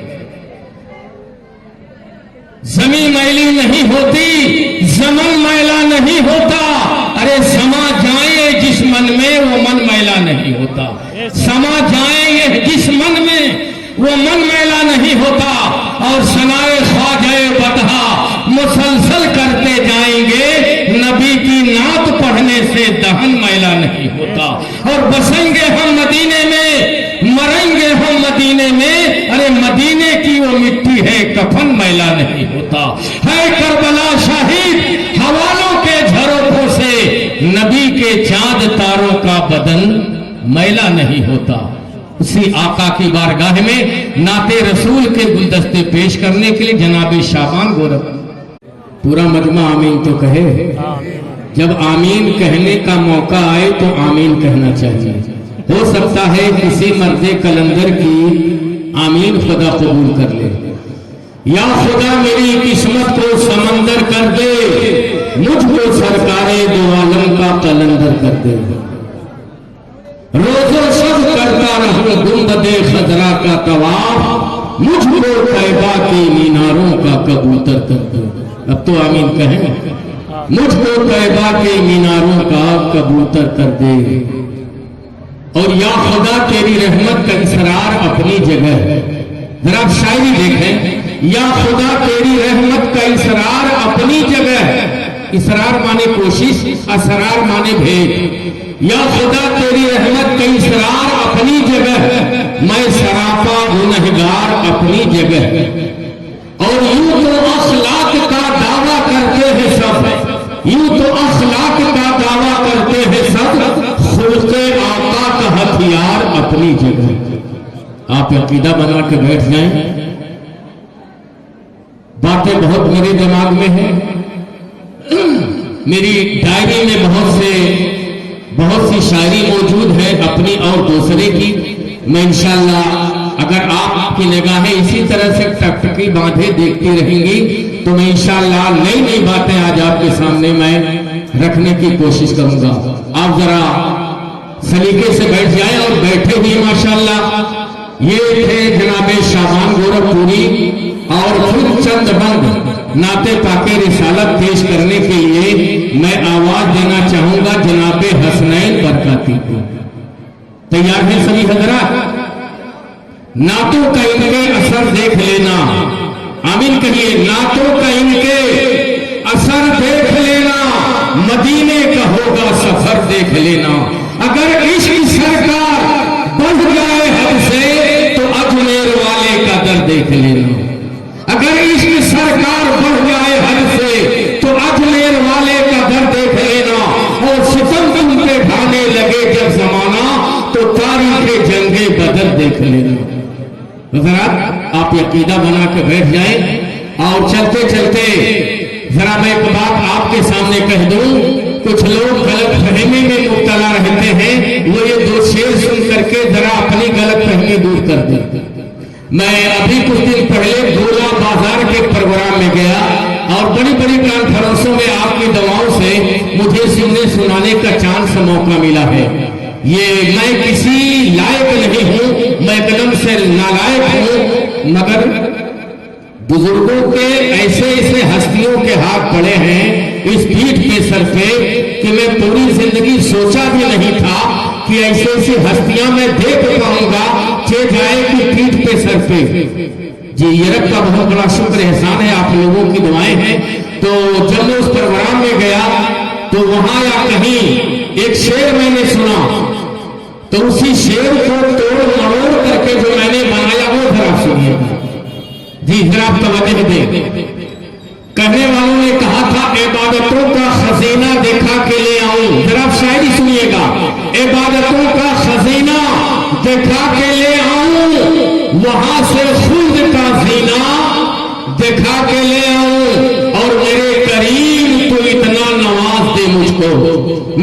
زمین میلی نہیں ہوتی، زمن میلا نہیں ہوتا۔ ارے سما جائیں جس من میں وہ من میلا نہیں ہوتا، سما جائیں یہ جس من میں وہ من میلا نہیں ہوتا۔ اور ثنائے خواجہ بطحا مسلسل کرتے جائیں گے، نبی کی نعت پڑھنے سے دہن میلا نہیں ہوتا۔ اور بسیں گے ہم مدینے میں، مریں گے ہم مدینے میں، ارے مدینے کی وہ مٹی ہے کفن میلا نہیں ہوتا۔ ہے کربلا شہید حوالوں کے جھروکوں سے، نبی کے چاند تاروں کا بدن میلا نہیں ہوتا۔ اسی آقا کی بارگاہ میں نعت رسول کے گلدستے پیش کرنے کے لیے جناب شعبان گورکھ، پورا مجمع آمین تو کہے۔ جب آمین کہنے کا موقع آئے تو آمین کہنا چاہیے۔ ہو سکتا ہے کسی مرد کلندر کی آمین خدا قبول کر لے۔ یا خدا میری قسمت کو سمندر کر دے، مجھ کو سرکار دو عالم کا قلندر کر دے۔ روز و شب کرتا رہوں گنبد خضرا کا طواف، مجھ کو طیبہ کی میناروں کا کبوتر کر دے۔ اب تو آمین کہیں، مجھ کو طیبہ کے میناروں کا کبوتر کر دے۔ اور یا خدا تیری رحمت کا اسرار اپنی جگہ ہے۔ ذرا آپ شاعری دیکھیں، یا خدا تیری رحمت کا اسرار اپنی جگہ ہے۔ اسرار مانے کوشش، اسرار مانے بھید۔ یا خدا تیری رحمت کا اسرار اپنی جگہ ہے، میں سراپا گنہگار اپنی جگہ ہے۔ اور یوں تو اخلاق کا دعویٰ کرتے ہیں سب، یوں تو اخلاق کا دعویٰ کرتے ہیں سب، خلق آقا کا ہتھیار اپنی جگہ۔ آپ عقیدہ بنا کے بیٹھ جائیں، باتیں بہت میرے دماغ میں ہیں، میری ڈائری میں بہت سی شاعری موجود ہے اپنی اور دوسرے کی۔ میں انشاءاللہ اگر آپ کی نگاہیں اسی طرح سے ٹکٹکی باندھے دیکھتی رہیں گی تو میں انشاءاللہ نئی نئی باتیں آج آپ کے سامنے میں رکھنے کی کوشش کروں گا۔ آپ ذرا سلیقے سے بیٹھ جائیں، اور بیٹھے ہی ماشاءاللہ یہ تھے جناب شعبان گورکھ پوری، اور پھر چند بند نعت پاک رسالت پیش کرنے کے لیے میں آواز دینا چاہوں گا جناب حسنین برکاتی کو۔ تیار ہیں سبھی حضرات؟ نعتوں کا ان کے اثر دیکھ لینا، آمین کہیے۔ نعتوں کا ان کے اثر دیکھ لینا، مدینے کا ہوگا سفر دیکھ لینا۔ اگر عشق سرکار بڑھ جائے حد سے تو اجمیر والے کا در دیکھ لینا۔ اگر عشق سرکار بڑھ جائے حد سے تو اجمیر والے کا در دیکھ لینا۔ اور ستم تم پہ ڈھانے لگے جب زمانہ تو تاریخ جنگ بدر دیکھ لینا۔ حضرات آپ عقیدہ بنا کے بیٹھ جائیں، اور چلتے چلتے ذرا میں ایک بات آپ کے سامنے کہہ دوں۔ کچھ لوگ غلط فہمی میں مبتلا رہتے ہیں، وہ یہ دو شعر سن کر کے ذرا اپنی غلط فہمی دور کر دیں۔ میں ابھی کچھ دن پہلے گولا بازار کے پروگرام میں گیا، اور بڑی بڑی کانفرنسوں میں آپ کی دعاؤں سے مجھے سنانے کا چانس موقع ملا ہے۔ یہ میں کسی لائق نہیں ہوں، میں قدم سے نالائق ہوں، مگر بزرگوں کے ایسے ہستیوں کے ہاتھ پڑے ہیں اس پیٹھ کے سر پہ کہ میں پوری زندگی سوچا بھی نہیں تھا کہ ایسے ہستیاں میں دیکھ پاؤں گا کہ جائے کہ پیٹھ پہ سر پہ۔ جی یہ رب کا بہت بڑا شکر احسان ہے، آپ لوگوں کی دعائیں ہیں۔ تو جب میں اس پروگرام میں گیا تو وہاں یا کہیں ایک شعر میں نے سنا، تو اسی شعر کو توڑ مروڑ کر کے جو میں نے بنایا وہ ذرا سنیے گا۔ جی ذرا آپ توجہ دیں۔ کہنے والوں نے کہا تھا عبادتوں کا خزینہ دکھا کے لے آؤں۔ ذرا آپ شاعری سنیے گا۔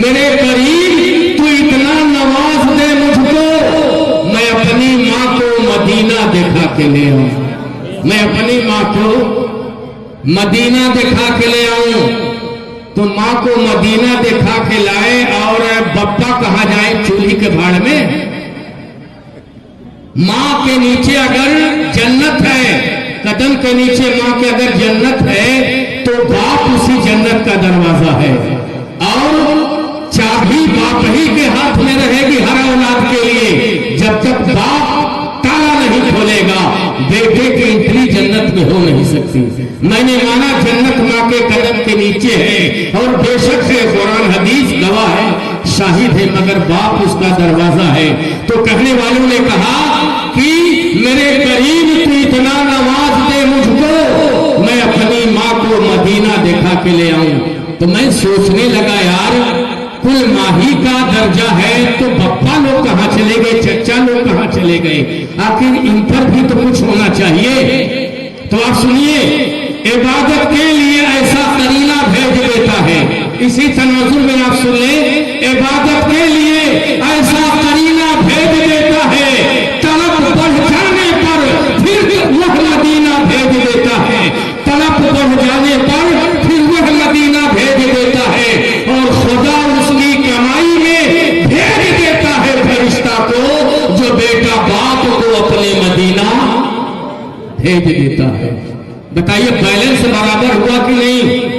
میرے قریب تو اتنا نواز دے مجھ کو، میں اپنی ماں کو مدینہ دکھا کے لے آؤں، میں اپنی ماں کو مدینہ دکھا کے لے آؤں۔ تو ماں کو مدینہ دکھا کے لائے اور بپا کہاں جائے چولہی کے بھاڑ میں؟ ماں کے نیچے اگر جنت ہے، قدم کے نیچے ماں کے اگر جنت ہے تو باپ اسی جنت کا دروازہ ہے، اور چابی باپ ہی کے ہاتھ میں رہے گی ہر اولاد کے لیے۔ جب تک باپ تالا نہیں کھولے گا بیٹے کی انٹری جنت میں ہو نہیں سکتی۔ میں نے مانا جنت ماں کے قدم کے نیچے ہے، اور بے شک ہے قرآن حدیث گواہ ہے، شاہد ہے، مگر باپ اس کا دروازہ ہے۔ تو کہنے والوں نے کہا کہ میرے قریب تو اتنا نواز دے مجھ کو، میں اپنی ماں کو مدینہ دکھا کے لے آؤں۔ تو میں سوچنے لگا یار کل ماہی کا درجہ ہے تو بپا لوگ کہاں چلے گئے، چچا لوگ کہاں چلے گئے، آخر ان پر بھی تو کچھ ہونا چاہیے۔ تو آپ سنیے، عبادت کے لیے ایسا قرینہ بھیج دیتا ہے، اسی تناظر میں آپ سن لیں، عبادت کے لیے ایسا قرینہ بھیج دیتا ہے، طلب بڑھ جانے پر پھر وہ مدینہ بھیج دیتا ہے، طلب بڑھ جانے پر پھر وہ مدینہ بھیج دیتا ہے، اور خدا اس کی کمائی میں بھیج دیتا ہے فرشتہ کو، جو بیٹا باپ کو اپنے مدینہ بھیج دیتا ہے۔ بتائیے بیلنس برابر ہوا کہ نہیں؟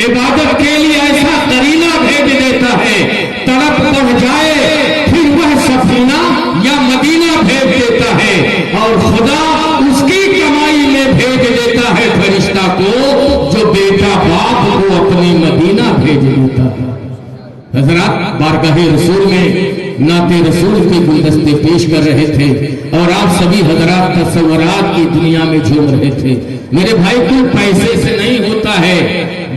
عبادت کے لیے ایسا قرینہ بھیج دیتا ہے، طرف بڑھ جائے پھر وہ سفینہ یا مدینہ بھیج دیتا ہے، اور خدا اس کی کمائی میں بھیج دیتا ہے فرشتہ کو، جو بیٹا باپ کو اپنی مدینہ بھیج دیتا ہے۔ حضرات بارگاہ رسول میں نعت رسول کے گلدستے پیش کر رہے تھے، اور آپ سبھی حضرات تصورات کی دنیا میں جھوم رہے تھے۔ میرے بھائی کوئی پیسے سے نہیں ہوتا ہے،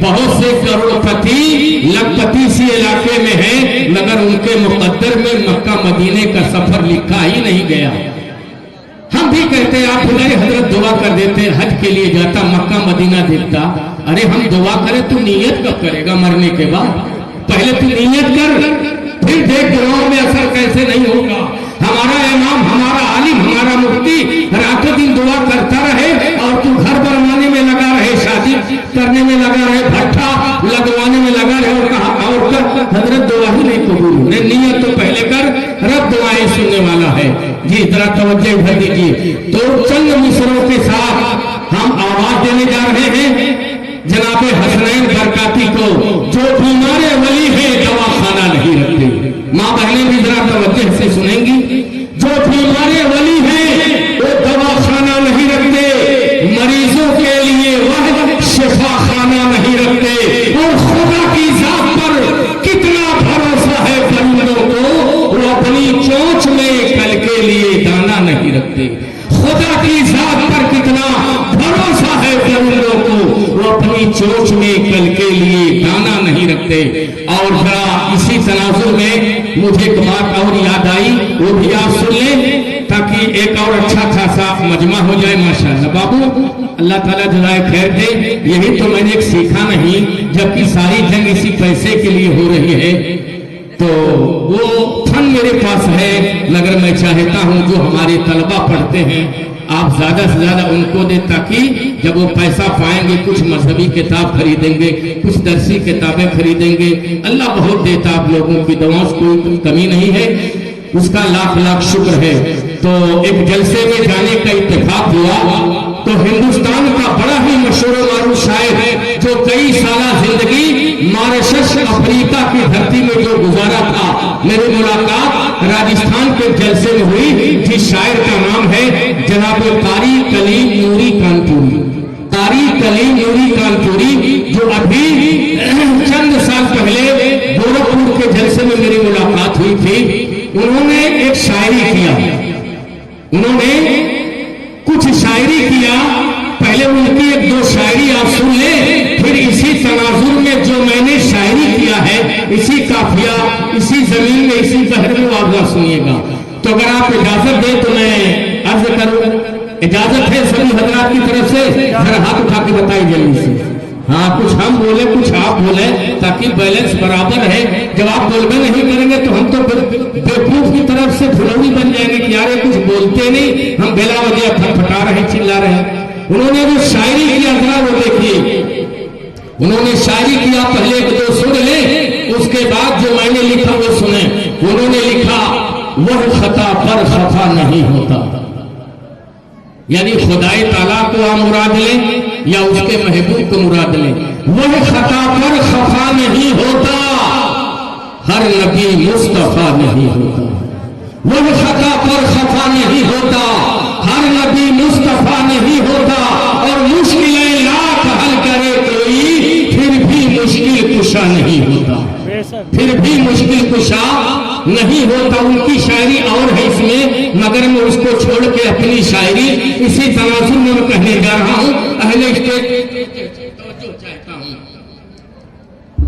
بہت سے کروڑ پتی لکھ پتی سی علاقے میں ہیں، مگر ان کے مقدر میں مکہ مدینے کا سفر لکھا ہی نہیں گیا۔ ہم بھی کہتے ہیں آپ بھلے حضرت دعا کر دیتے، حج کے لیے جاتا مکہ مدینہ دیکھتا، ارے ہم دعا کریں تو نیت کب کرے گا مرنے کے بعد؟ پہلے تو نیت کر، پھر دیکھ دعاؤں میں اثر کیسے نہیں ہوگا۔ ہمارا امام، ہمارا عالم، ہمارا مفتی راتوں دن دعا کرتا رہے اور تو گھر بنوانے میں لگا رہے، شادی کرنے میں لگا رہے، بھٹا لگوانے میں لگا رہے، اور کہا اور کر حضرت دعا ہی نہیں قبول ہونے۔ نیت تو پہلے کر، رب دعائیں سننے والا ہے۔ جی ذرا توجہ ادھر دیجیے۔ تو چند مصروں کے ساتھ ہم آواز دینے جا رہے ہیں جناب حسنین برکاتی کو، جو بیمار ولی ہے دوا خانہ نہیں رکھتے۔ ماں بہنیں بھی ذرا توجہ سے سنیں گی، جو بیمار ولی ہے وہ دوا خانہ نہیں رکھتے، مریضوں کے لیے وہ شفا خانہ نہیں رکھتے، اور خدا کی ذات پر کتنا بھروسہ ہے بندوں کو، وہ اپنی چونچ میں کل کے لیے دانا نہیں رکھتے۔ خدا کی ذات پر کتنا بھروسہ ہے بندوں کو، وہ اپنی چونچ میں کل کے لیے دانا نہیں رکھتے۔ اور ذرا اسی تناظر میں مجھے ایک بات اور یاد آئی، وہ بھی آپ سن لیں تاکہ ایک اور اچھا خاصا مجمع ہو جائے۔ ماشاءاللہ بابو اللہ تعالیٰ جزائے خیر دے، یہی تو میں نے ایک سیکھا نہیں، جبکہ ساری جنگ اسی پیسے کے لیے ہو رہی ہے، تو وہ فن میرے پاس ہے، مگر میں چاہتا ہوں جو ہمارے طلبہ پڑھتے ہیں آپ زیادہ سے زیادہ ان کو دیں، تاکہ جب وہ پیسہ پائیں گے کچھ مذہبی کتاب خریدیں گے، کچھ درسی کتابیں خریدیں گے۔ اللہ بہت دیتا آپ لوگوں کی دعاؤں سے کوئی کمی نہیں ہے، اس کا لاکھ لاکھ شکر ہے۔ تو ایک جلسے میں جانے کا اتفاق ہوا، تو ہندوستان کا بڑا ہی مشہور و معروف شاعر ہے جو کئی سالہ زندگی ماریشس افریقہ کی دھرتی میں جو گزارا تھا، میری ملاقات راجستھان کے جلسے میں ہوئی، جس شاعر کا نام ہے جناب قاری کلیم نوری کانپوری۔ قاری کلیم نوری کانپوری جو ابھی چند سال پہلے گورکھپور کے جلسے میں میری ملاقات ہوئی تھی، انہوں نے ایک شاعری کیا، انہوں نے کچھ شاعری کیا۔ پہلے ان کی ایک دو شاعری آپ سن لیں، پھر اسی تناظر میں جو میں نے شاعری کیا ہے، اسی قافیہ، اسی زمین میں، اسی بحر میں واضح سنیے گا۔ تو اگر آپ اجازت دیں تو میں عرض کروں، اجازت ہے سبھی حضرات کی طرف سے؟ ذرا ہاتھ اٹھا کے بتائی جلدی سے، हाँ, कुछ हम बोले कुछ आप बोले, ताकि बैलेंस बराबर है। जब आप बोलबे नहीं करेंगे तो हम तो बेवकूफ की तरफ से फुलौनी बन जाएंगे कि यार ये कुछ बोलते नहीं, हम बेला वजह फटफटा रहे, चिल्ला रहे। उन्होंने जो शायरी किया था वो देखिए, उन्होंने शायरी किया, पहले एक दो सुन ले, उसके बाद जो मैंने लिखा वो सुने। उन्होंने लिखा, वह खता पर खफा नहीं होता, यानी खुदाए ताला को आप मुराद लें या उसके महबूब को मुराद लें, वह खता पर खफा नहीं होता, हर नबी मुस्तफा नहीं होता। वह खता पर खफा नहीं होता, हर नबी मुस्तफा नहीं होता। और मुश्किलें लाख हल करे कोई, फिर भी मुश्किल कुशा नहीं होता, फिर भी मुश्किल कुशा नहीं होता। उनकी शायरी और है इसमें, मगर मैं उसको छोड़ के अपनी शायरी इसी तनाजुर में मैं कहने जा रहा हूं। अहले स्टेज चाहता हूं,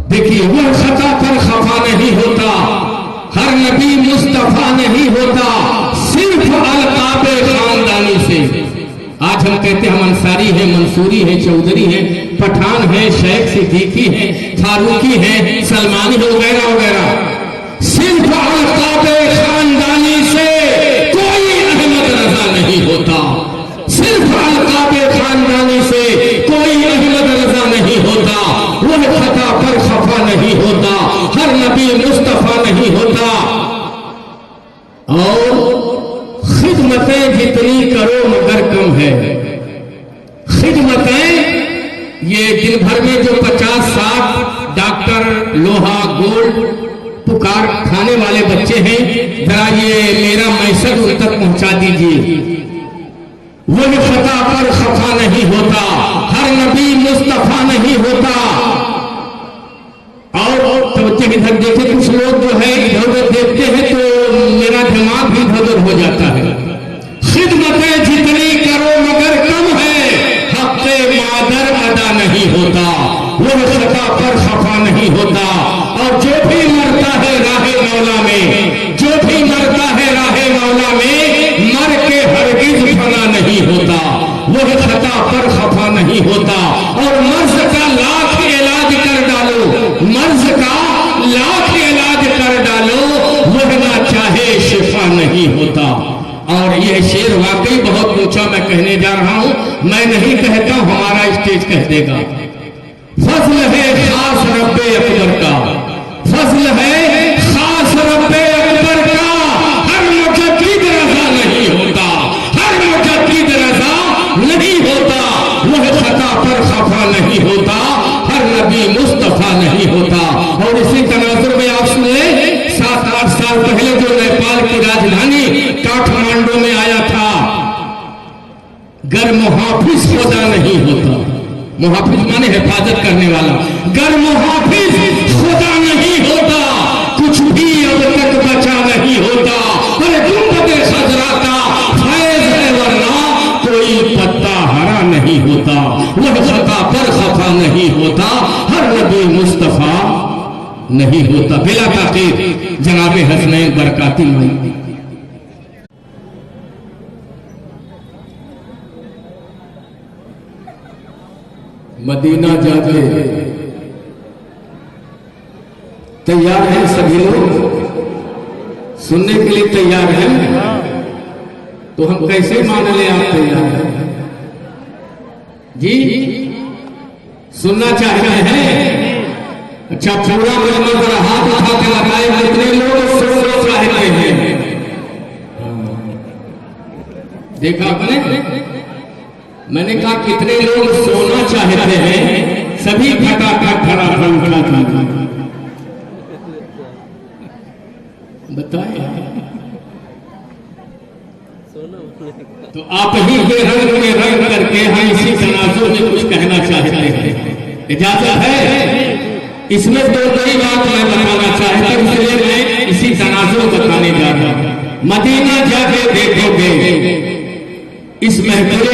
देखिए, वह खता पर खफा नहीं होता, हर नबी मुस्तफा नहीं होता, सिर्फ अलकाबे खानदानी से। आज हम कहते हैं हम अंसारी हैं, मंसूरी हैं, चौधरी हैं, पठान हैं, शेख सिद्दीकी हैं, फारूकी हैं, सलमानी वगैरह वगैरह। सिर्फ अलकाबे खानदानी से कोई अहमद रजा नहीं होता, सिर्फ अलकाबे खानदानी से कोई अहमद रजा नहीं होता। वह खता पर खफा नहीं होता, हर नबी मुस्तफा नहीं होता। और खिदमतें जितनी करो मगर कम है। खिदमतें, ये दिन भर में जो 50-60 डॉक्टर, लोहा, गोल्ड पुकार खाने वाले बच्चे हैं, जरा ये मेरा मैसेज उन तक पहुंचा दीजिए। वह खता पर खफा नहीं होता, हर नबी मुस्तफा नहीं होता। और तवज्जो इधर देखे, कुछ लोग जो है इधर उधर देखते हैं तो मेरा दिमाग भी इधर उधर हो जाता है। खिदमतें जितनी करो मगर कम है, हक़्क़े मादर अदा नहीं होता, वह खता पर खफा नहीं होता। और जो भी मरता है राहे मौला में, जो भी मरता है राहे मौला में, मर के हरगिज़ फना नहीं होता, वह खता पर खफा नहीं होता। और मर्ज का लाख इलाज कर डालो, मर्ज का लाख इलाज कर डालो, वह ना चाहे शिफा नहीं होता। और यह शेर वाकई बहुत ऊंचा मैं कहने जा रहा हूं, मैं नहीं कहता, हमारा स्टेज कह देगा। फजल है खास रब्बे अकबर का, फजल है खास रब्बे अकबर का, हर मुजद्दिद रजा नहीं होता, हर मुजद्दिद रजा नहीं होता। वह खता पर खफा नहीं होता, हर नबी मुस्तफा नहीं होता। और इसी तनाजुर में आप सुन ले, 7-8 साल पहले जो नेपाल की राजधानी काठमांडू में आया था, गर मुहाफिज खुदा नहीं होता, मुहाफिज माने हिफाजत करने वाला, गर मुहाफिज खुदा नहीं होता, कुछ भी अब तक बचा नहीं होता। अरे गुंबद खजरा का फैज है वरना कोई पत्ता हरा नहीं होता, वह खता पर खफा नहीं होता, हर नबी मुस्तफा नहीं होता। बिला ताकीद जनाबे हसनैन बरकाती मई। मदीना जाके तैयार हैं सभी लोग, सुनने के लिए तैयार हैं, तो हम कैसे मान लें आप तैयार हैं जी? सुनना चाहते हैं? अच्छा, पूरा मजमा जरा हाथ उठा के लगाए, कितने लोग सुनना चाहते हैं? देखा आपने? मैंने कहा कितने लोग सोना चाहते हैं? सभी फटाफट फटाफट उठा बताए। तो आप ही के रंग में रंग करके हम इसी तनाजुर में कुछ कहना चाहते हैं, इजाजत है? इसमें दो नई बात मैं बताना चाहता हूं, इसलिए मैं इसी तनाजुर बताने जा रहा हूं। मदीना जाके देखोगे, इस महफिल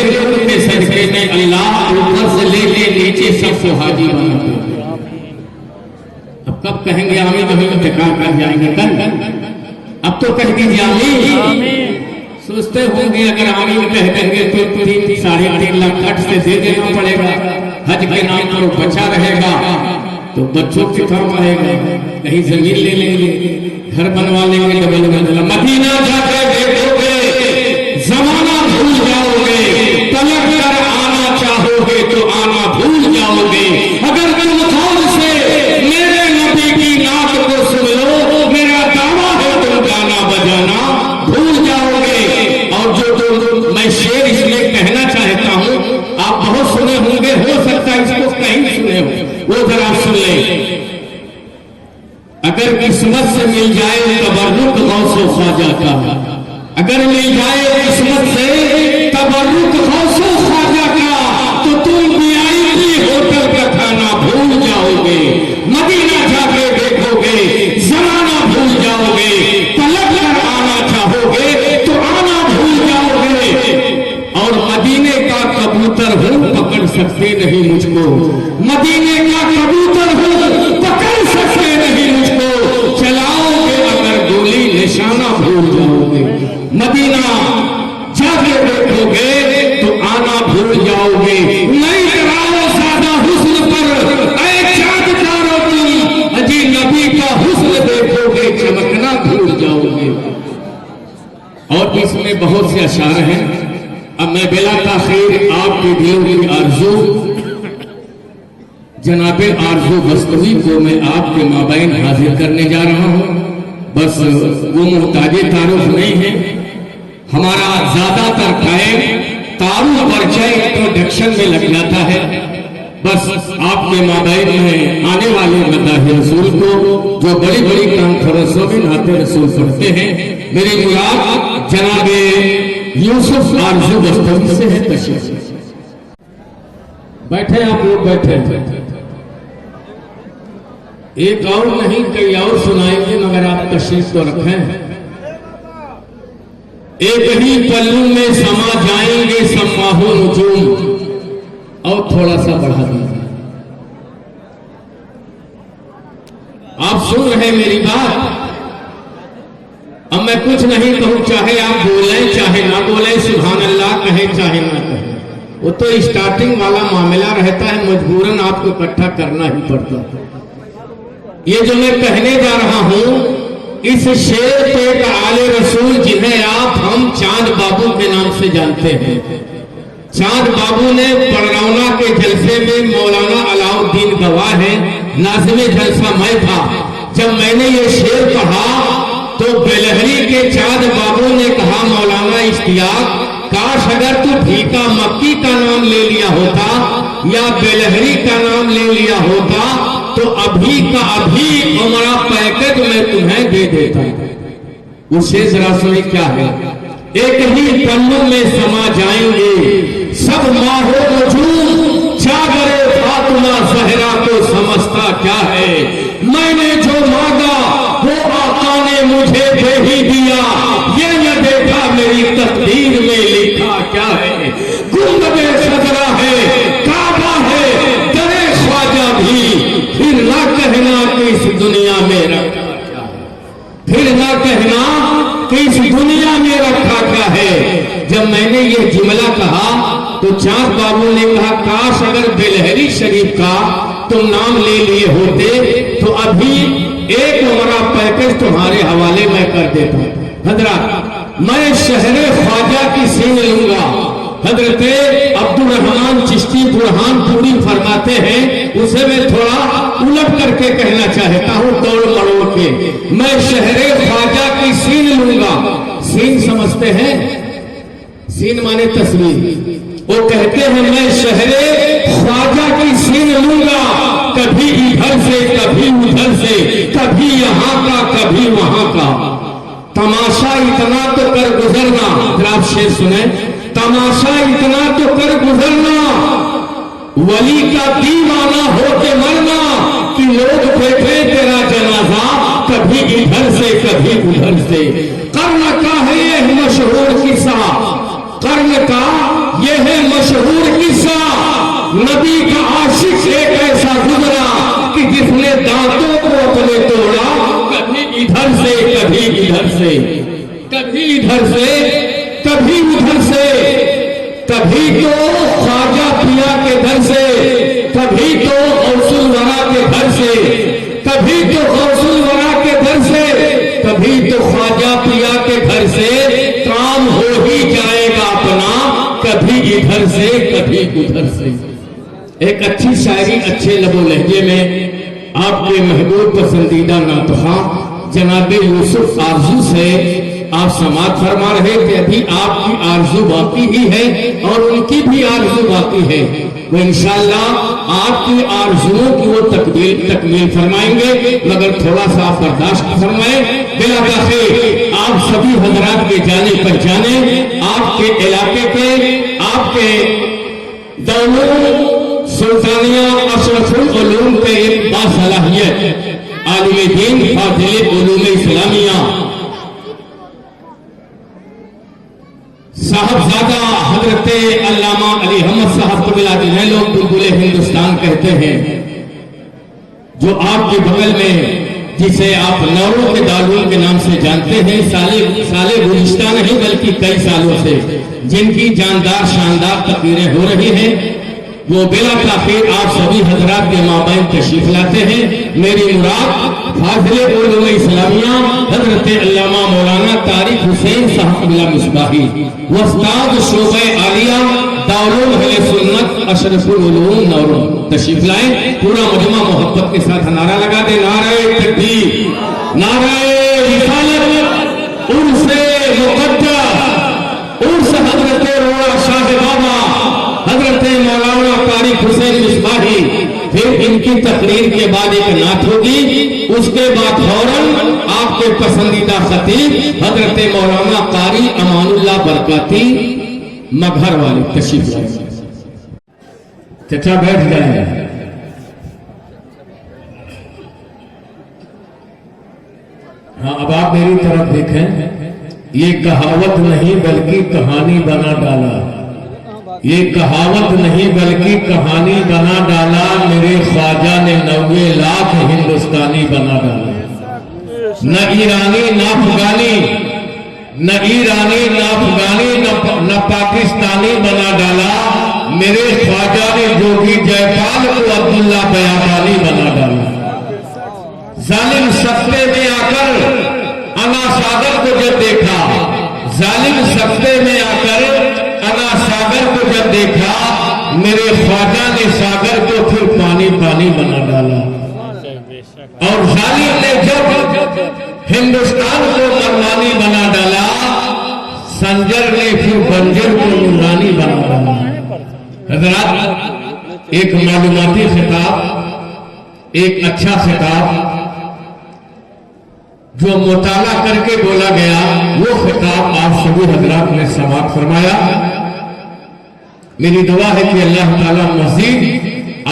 के सदके में अल्लाह ऊपर से ले नीचे सबको हाजी बना दे। अब कब कहेंगे आमीन? तो हम इंतकाल कर जाएंगे कल। अब तो कह दीजिए आमीन। सोचते होंगे अगर आमीन कह देंगे तो 3-3.5 लाख कट से दे देना पड़ेगा। حج کے نام پر وہ بچا رہے گا تو بچوں کے کام آئے گا، کہیں زمین لے لیں گے، گھر بنوا لیں گے ڈبل منزلہ۔ مدینہ جا کے دیکھو گے زمانہ بھول جاؤ گے، پلٹ کر آنا چاہو گے تو آنا بھول جاؤ گے۔ اگر تم قول سے میرے نبی کی نعت کو سن لو، میرا دعویٰ ہے تم گانا بجانا بھول جاؤ گے۔ اور جو میں شعر اس لیے کہنا چاہتا ہوں، آپ بہت سنے ہوں گے، ہو سکتا ہے اس کو کہیں سنے ہو، وہ ذرا سن لیں۔ اگر قسمت سے مل جائے تبرک غوث و خواجہ کا، اگر مل جائے قسمت سے تبرک غوث و خواجہ کا، تو تم VIP ہوٹل کا کھانا بھول جاؤ گے۔ مدینہ جا کے دیکھو گے زمانہ بھول جاؤ گے، پلٹ کر آنا چاہو گے تو آنا بھول جاؤ گے۔ اور مدینے کا کبوتر ہوں پکڑ سکتے نہیں مجھ کو، مدینے کا کبوتر ہوں پکڑ سکتے نہیں مجھ کو، چلاؤ گے اگر گولی نشانہ بھول جاؤ گے۔ مدینہ جا کے دیکھو گے تو آنا بھول جاؤ گے۔ نہیں کراؤ سادہ حسن پر اے چاند تارو تم، اجی نبی کا حسن دیکھو گے چمکنا بھول جاؤ گے۔ اور اس میں بہت سے اشعار ہیں، اب میں بلا تاخیر آپ کے دلوں کی آرزو جناب آرزو بستوی کو میں آپ کے مابین حاضر کرنے جا رہا ہوں۔ بس وہ محتاج تعارف نہیں ہے، ہمارا زیادہ تر ٹائم تعارف پرچہ انٹروڈکشن میں لگ جاتا ہے۔ بس آپ کے مابین میں آنے والے مداح رسول کو جو بڑی بڑی کانفرنسوں میں نعت رسول پڑھتے ہیں، میری مراد جناب یوسف آرزو بستوی سے ہے۔ تشریف بیٹھے، آپ لوگ بیٹھے، ایک اور نہیں کئی اور سنائیں گے مگر آپ تشریف تو رکھیں۔ ایک ہی پلو میں سما جائیں گے سماہو نجوم، اور تھوڑا سا بڑھا دیجیے، آپ سن رہے میری بات؟ اب میں کچھ نہیں کہوں، چاہے آپ بولیں چاہے نہ بولیں، سبحان اللہ کہیں چاہے نہ کہیں، وہ تو اسٹارٹنگ والا معاملہ رہتا ہے، مجبوراً آپ کو اکٹھا کرنا ہی پڑتا ہے۔ یہ جو میں کہنے جا رہا ہوں، اس شعر کے ایک آل رسول جنہیں آپ ہم چاند بابو کے نام سے جانتے ہیں، چاند بابو نے پڑرونہ کے جلسے میں، مولانا علاء الدین گواہ ہے، ناظم جلسہ میں تھا، جب میں نے یہ شعر پڑھا تو بلہری کے چاند بابو نے کہا مولانا اشتیاق، کاش اگر تو بھیکا مکی کا نام لے لیا ہوتا یا بلہری کا نام لے لیا ہوتا تو ابھی کا ابھی ہمارا پیکج میں تمہیں دے دیتا۔ اسے ذرا سنیں کیا ہے، ایک ہی پلو میں سما جائیں گے سب ماہو نجوم، جاگر فاطمہ زہرا کو سمجھتا کیا ہے، میں نے جو مانگا وہ آقا نے مجھے دے ہی دیا، یہ نہ دیکھا میری تقدیر میں لکھا کیا ہے، گنبد خضرا ہے، کعبہ ہے، در خواجہ بھی، پھر نہ کہنا کہ اس دنیا میں رکھا کیا ہے، پھر نہ کہنا کہ اس دنیا میں رکھا کیا ہے۔ جب میں نے یہ جملہ کہا تو چاند بابو نے کہا کاش اگر بلہری شریف کا تم نام لے لیے ہوتے تو ابھی ایک ہمارا پیکج تمہارے حوالے میں کر دیتا۔ حضرات میں شہر خواجہ کی سین لوں گا، حضرت عبد الرحمن چشتی برہان پوری فرماتے ہیں، اسے میں تھوڑا الٹ کر کے کہنا چاہتا ہوں توڑ مڑوڑ کے، میں شہر خواجہ کی سین لوں گا۔ سین سمجھتے ہیں؟ سین مانے تصویر، وہ کہتے ہیں میں شہر خواجہ کی سین لوں گا، کبھی ادھر سے کبھی ادھر سے، کبھی یہاں کا کبھی وہاں کا، تماشا اتنا تو کر گزرنا۔ آپ شعر سنیں، تماشا اتنا تو کر گزرنا، ولی کا دیوانہ ہو کے مرنا، کہ لوگ دیکھیں تیرا جنازہ کبھی ادھر سے کبھی ادھر سے۔ قرن کا ہے یہ مشہور قصہ، قرن کا یہ ہے مشہور قصہ، نبی کا عاشق ایک ایسا گزرا کہ جس نے دانتوں کو اپنے توڑا، کبھی ادھر سے کبھی ادھر سے، کبھی ادھر سے کبھی ادھر سے، کبھی تو خواجہ پیا کے در سے ادھر سے کبھی ادھر سے. ایک اچھی شاعری اچھے لب و لہجے میں آپ کے محبوب پسندیدہ نعتخواں جناب یوسف آرزو سے آپ سماعت فرما رہے تھے. ابھی آپ کی آرزو باقی ہی ہے اور ان کی بھی آرزو باقی ہے. وہ انشاءاللہ آپ کی آرزوؤں کی وہ تکمیل فرمائیں گے، مگر تھوڑا سا آپ برداشت فرمائیں. بلا تاخیر آپ سبھی حضرات کے جانے پہچانے، آپ کے علاقے کے، آپ کے دولت سلطانیہ اشرف العلوم کے ایک باصلاحیت عالم دین فاضل علوم اسلامیہ صاحبزادہ حضرت علامہ علی احمد صاحب کو ملا جنہیں لوگ بلبل ہندوستان کہتے ہیں، جو آپ کے بغل میں جسے آپ نوروں کے دارالعلوم کے نام سے جانتے ہیں، سال گزشتہ نہیں بلکہ کئی سالوں سے جن کی جاندار شاندار تقریریں ہو رہی ہیں، وہ بلا تاخیر آپ سبھی حضرات کے مابین تشریف لاتے ہیں. میری مراد فاضل علوم اسلامیہ حضرت علامہ مولانا طارق حسین صاحب قبلہ مصباحی استاد شعبہ عالیہ دارالعلوم اہل سنت اشرف العلوم نورو تشریف لائیں. پورا مجمع محبت کے ساتھ نعرہ لگا دے، نعرہ تکبیر، نعرہ رسالت، عرس مقدس، عرس حضرت روڑا شاہ بابا حضرت مولانا طارق حسین مصباحی. پھر ان کی تقریر کے بعد ایک نعت ہوگی، اس کے بعد فوراً آپ کے پسندیدہ خطیب حضرت مولانا قاری امان اللہ برکاتی مگھر والے تشریف لائیں. چچا بیٹھ جائیں. ہاں اب آپ میری طرف دیکھیں. یہ کہاوت نہیں بلکہ کہانی بنا ڈالا، یہ کہاوت نہیں بلکہ کہانی بنا ڈالا، میرے خواجہ نے 90 لاکھ ہندوستانی بنا ڈالا. نہ ایرانی نہ افغانی، نہ ایرانی نہ افغانی نہ پاکستانی بنا ڈالا، میرے خواجہ نے جوگی جے پال کو عبداللہ بیابانی بنا ڈالا. ظالم سکتے میں آ کر انا ساگر کو جب دیکھا، ظالم سکتے میں آ کر انا ساگر کو جب دیکھا، میرے خواجہ نے ساگر کو پھر پانی پانی بنا ڈالا. اور ظالم نے جب ہندوستان کو مرمانی بنا ڈالا، سنجر نے پھر بنجر کو نورانی بنا ڈالا. حضرات ایک معلوماتی خطاب، ایک اچھا خطاب جو مطالعہ کر کے بولا گیا، وہ خطاب آپ سبھی حضرات نے سماعت فرمایا. میری دعا ہے کہ اللہ تعالیٰ مزید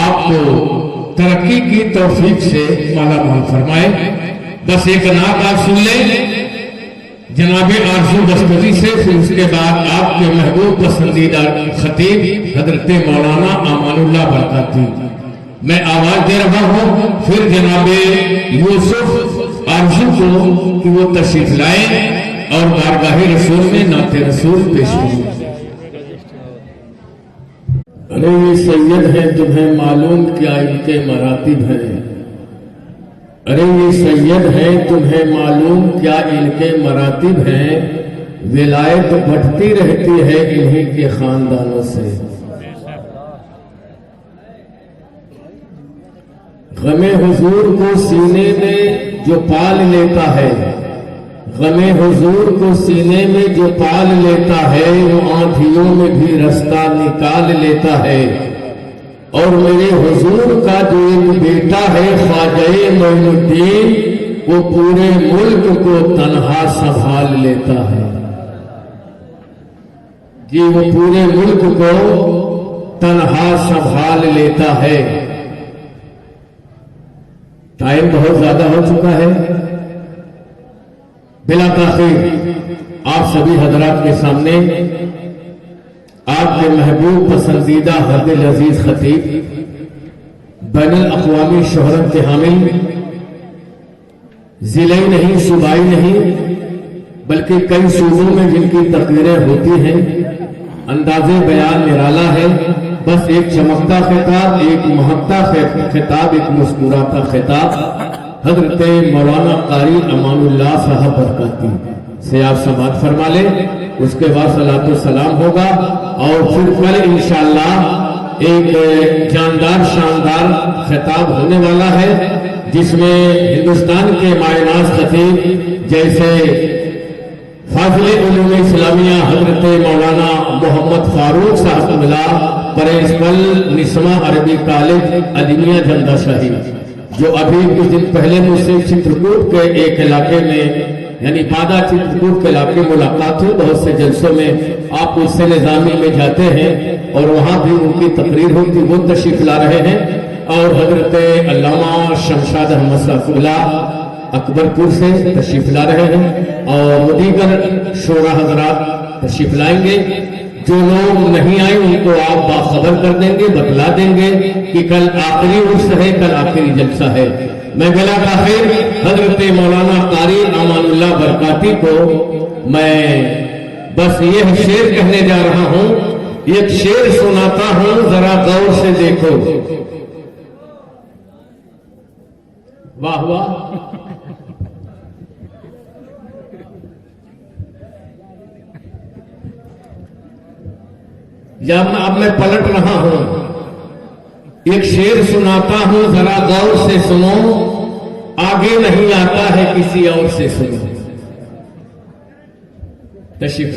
آپ کو ترقی کی توفیق سے مالا مال فرمائے. بس ایک نعت آپ سن لیں جناب آرزو بستری سے، پھر اس کے بعد آپ کے محبوب پسندیدہ خطیب حضرت مولانا امان اللہ برکاتی. میں آواز دے رہا ہوں، پھر جناب یوسف آرزو کو کہ وہ تشریف لائیں اور بارگاہ رسول میں نعت رسول پیش کریں. ارے یہ سید ہیں تمہیں معلوم کیا ان کے مراتب ہیں، ارے یہ سید ہیں تمہیں معلوم کیا ان کے مراتب ہیں، ولایت بٹتی رہتی ہے انہی کے خاندانوں سے. غم حضور کو سینے میں جو پال لیتا ہے، غم حضور کو سینے میں جو پال لیتا ہے، وہ آندھیوں میں بھی رستہ نکال لیتا ہے. اور میرے حضور کا جو ایک بیٹا ہے خواجہ معین الدین، وہ پورے ملک کو تنہا سنبھال لیتا ہے. جی وہ پورے ملک کو تنہا سنبھال لیتا ہے. ٹائم بہت زیادہ ہو چکا ہے. بلا تاخیر آپ سبھی حضرات کے سامنے آپ کے محبوب پسندیدہ حد العزیز خطیب، بین الاقوامی شہرت کے حامل، ضلعی نہیں صوبائی نہیں بلکہ کئی صوبوں میں جن کی تقریریں ہوتی ہیں، انداز بیان نرالا ہے. بس ایک چمکتا خطاب، ایک مہکتا خطاب، ایک مسکراتا خطاب حضرت مولانا قاری امان اللہ صاحب برکاتی. سے آپ سماعت فرما لیں، اس کے بعد صلاۃ و سلام ہوگا، اور پھر کل انشاءاللہ ایک جاندار شاندار خطاب ہونے والا ہے، جس میں ہندوستان کے مایناز خطیب جیسے فاضل علوم اسلامیہ حضرت مولانا محمد فاروق صاحب ملا پرنسپل نسواں عربی کالج ادیمیہ جندہ شاہی، جو ابھی کچھ دن پہلے مجھ سے چترکوٹ کے ایک علاقے میں یعنی بادہ چترکوٹ کے علاقے ملاقات ہوئی، بہت سے جلسوں میں آپ اس سے نظامی میں جاتے ہیں اور وہاں بھی ان کی تقریر ہوتی، وہ تشریف لا رہے ہیں، اور حضرت علامہ شمشاد احمد صاحب اللہ اکبر پور سے تشریف لا رہے ہیں، اور دیگر شورا حضرات تشریف لائیں گے۔ جو لوگ نہیں آئے ان کو آپ باخبر کر دیں گے، بتلا دیں گے کہ کل آخری عرس ہے، کل آخری جلسہ ہے۔ میں بلا تاخیر حضرت مولانا قاری امان اللہ برکاتی کو میں بس یہ شعر کہنے جا رہا ہوں، ایک شعر سناتا ہوں، ذرا غور سے دیکھو۔ واہ واہ، اب میں پلٹ رہا ہوں، ایک شعر سناتا ہوں، ذرا غور سے سنو، آگے نہیں آتا ہے کسی اور سے سنو۔ تشریف